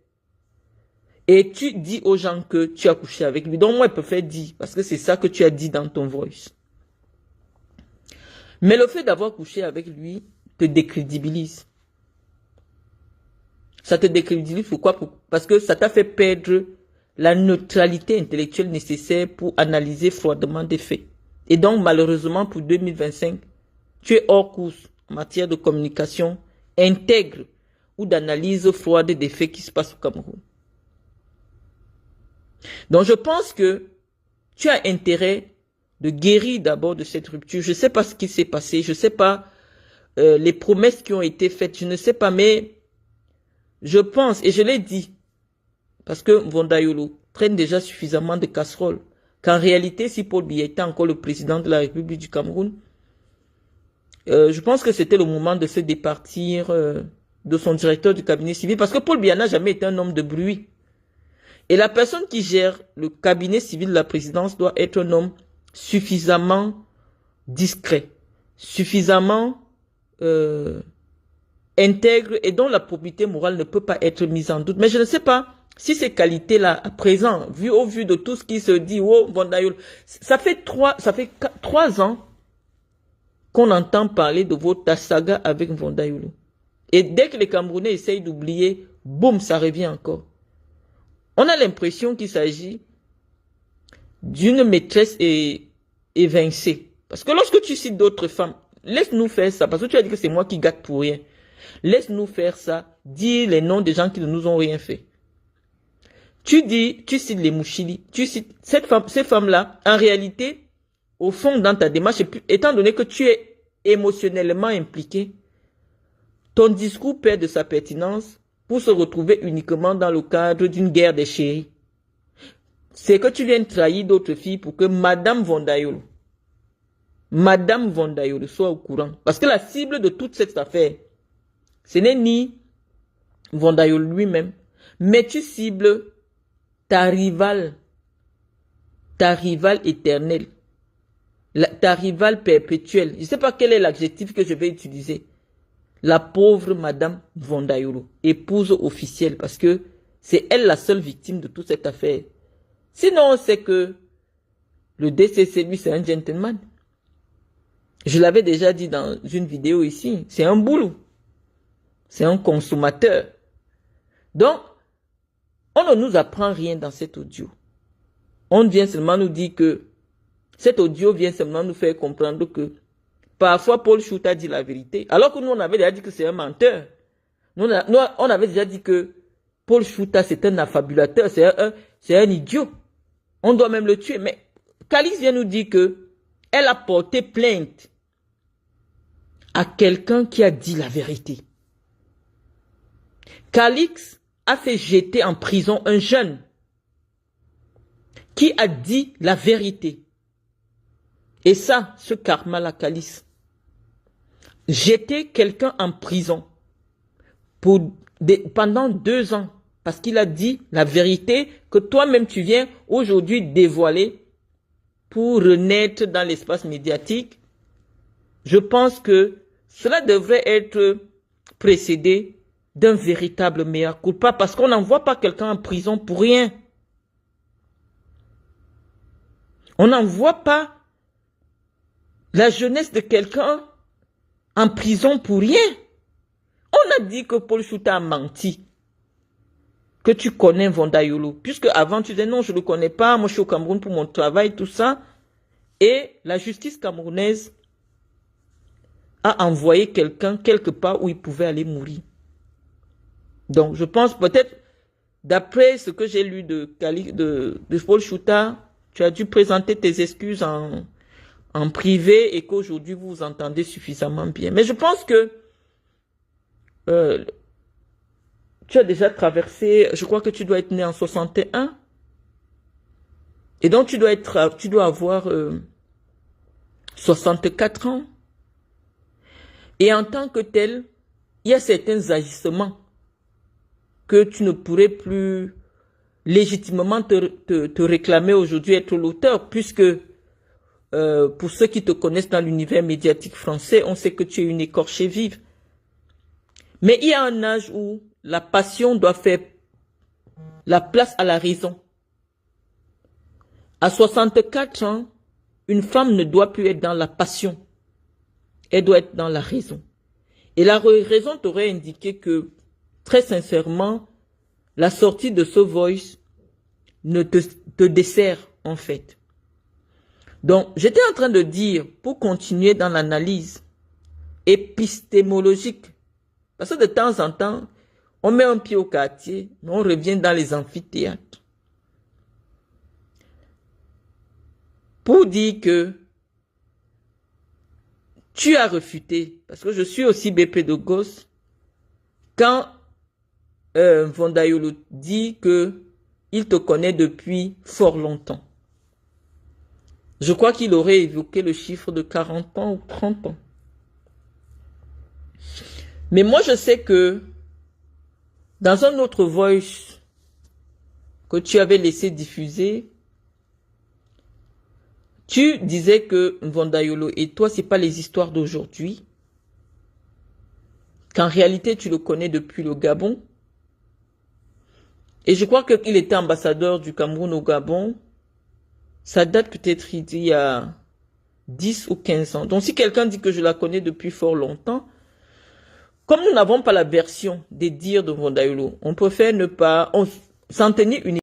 Speaker 1: Et tu dis aux gens que tu as couché avec lui. Donc moi, je peux faire dire. Parce que c'est ça que tu as dit dans ton voice. Mais le fait d'avoir couché avec lui te décrédibilise. Ça te décrédibilise pourquoi? Parce que ça t'a fait perdre la neutralité intellectuelle nécessaire pour analyser froidement des faits. Et donc, malheureusement, pour 2025, tu es hors course en matière de communication intègre ou d'analyse froide des faits qui se passent au Cameroun. Donc, je pense que tu as intérêt de guérir d'abord de cette rupture. Je ne sais pas ce qui s'est passé, je ne sais pas les promesses qui ont été faites, je ne sais pas, mais je pense, et je l'ai dit, parce que Mvondayolo traîne déjà suffisamment de casseroles, qu'en réalité, si Paul Biya était encore le président de la République du Cameroun, je pense que c'était le moment de se départir de son directeur du cabinet civil, parce que Paul Biya n'a jamais été un homme de bruit. Et la personne qui gère le cabinet civil de la présidence doit être un homme suffisamment discret, suffisamment intègre et dont la probité morale ne peut pas être mise en doute. Mais je ne sais pas si ces qualités-là, à présent, au vu de tout ce qui se dit, oh, Mvondayolo, ça fait 3 ans qu'on entend parler de votre saga avec Mvondayolo. Et dès que les Camerounais essayent d'oublier, boum, ça revient encore. On a l'impression qu'il s'agit d'une maîtresse évincée. Parce que lorsque tu cites d'autres femmes, laisse-nous faire ça, parce que tu as dit que c'est moi qui gâte pour rien. Laisse-nous faire ça, dis les noms des gens qui ne nous ont rien fait. Tu cites les Mouchili, tu cites ces femmes-là, en réalité, au fond, dans ta démarche, étant donné que tu es émotionnellement impliqué, ton discours perd de sa pertinence pour se retrouver uniquement dans le cadre d'une guerre des chéris. C'est que tu viens trahir d'autres filles pour que Madame Mvondayolo soit au courant. Parce que la cible de toute cette affaire, ce n'est ni Mvondayolo lui-même, mais tu cibles ta rivale éternelle, ta rivale perpétuelle. Je ne sais pas quel est l'adjectif que je vais utiliser. La pauvre Madame Mvondayolo, épouse officielle, parce que c'est elle la seule victime de toute cette affaire. Sinon, on sait que le DCC, lui, c'est un gentleman. Je l'avais déjà dit dans une vidéo ici. C'est un boulot. C'est un consommateur. Donc, on ne nous apprend rien dans cet audio. On vient seulement nous dire que cet audio vient seulement nous faire comprendre que parfois Paul Chouta dit la vérité. Alors que nous, on avait déjà dit que c'est un menteur. On avait déjà dit que Paul Chouta, c'est un affabulateur, c'est un idiot. On doit même le tuer. Mais Calix vient nous dire que elle a porté plainte à quelqu'un qui a dit la vérité. Calix a fait jeter en prison un jeune qui a dit la vérité. Et ça, ce karma-là, Calix, jeter quelqu'un en prison pendant 2 ans, parce qu'il a dit la vérité que toi-même tu viens aujourd'hui dévoiler pour renaître dans l'espace médiatique. Je pense que cela devrait être précédé d'un véritable mea culpa, parce qu'on n'envoie pas quelqu'un en prison pour rien. On n'envoie pas la jeunesse de quelqu'un en prison pour rien. On a dit que Paul Chouta a menti. Que tu connais Mvondayolo. Puisque avant tu disais non, je ne le connais pas, moi je suis au Cameroun pour mon travail, tout ça. Et la justice camerounaise a envoyé quelqu'un quelque part où il pouvait aller mourir. Donc je pense peut-être, d'après ce que j'ai lu de Paul Chouta, tu as dû présenter tes excuses en privé et qu'aujourd'hui vous vous entendez suffisamment bien. Mais je pense que tu as déjà traversé, je crois que tu dois être né en 61. Et donc tu dois avoir 64 ans. Et en tant que tel, il y a certains agissements que tu ne pourrais plus légitimement te réclamer aujourd'hui être l'auteur, puisque pour ceux qui te connaissent dans l'univers médiatique français, on sait que tu es une écorchée vive. Mais il y a un âge où la passion doit faire la place à la raison. À 64 ans, une femme ne doit plus être dans la passion. Elle doit être dans la raison. Et la raison t'aurait indiqué que, très sincèrement, la sortie de ce voice ne te dessert en fait. Donc, j'étais en train de dire, pour continuer dans l'analyse épistémologique, parce que de temps en temps, on met un pied au quartier, mais on revient dans les amphithéâtres. Pour dire que tu as refuté, parce que je suis aussi BP de Gauss, quand Mvondayolo dit que il te connaît depuis fort longtemps. Je crois qu'il aurait évoqué le chiffre de 40 ans ou 30 ans. Mais moi, je sais que dans un autre voice que tu avais laissé diffuser, tu disais que Mvondayolo et toi, c'est pas les histoires d'aujourd'hui. Qu'en réalité, tu le connais depuis le Gabon. Et je crois qu'il était ambassadeur du Cameroun au Gabon. Ça date peut-être il y a 10 ou 15 ans. Donc si quelqu'un dit que je la connais depuis fort longtemps, comme nous n'avons pas la version des dires de Mvondayolo, on préfère ne pas s'en tenir uniquement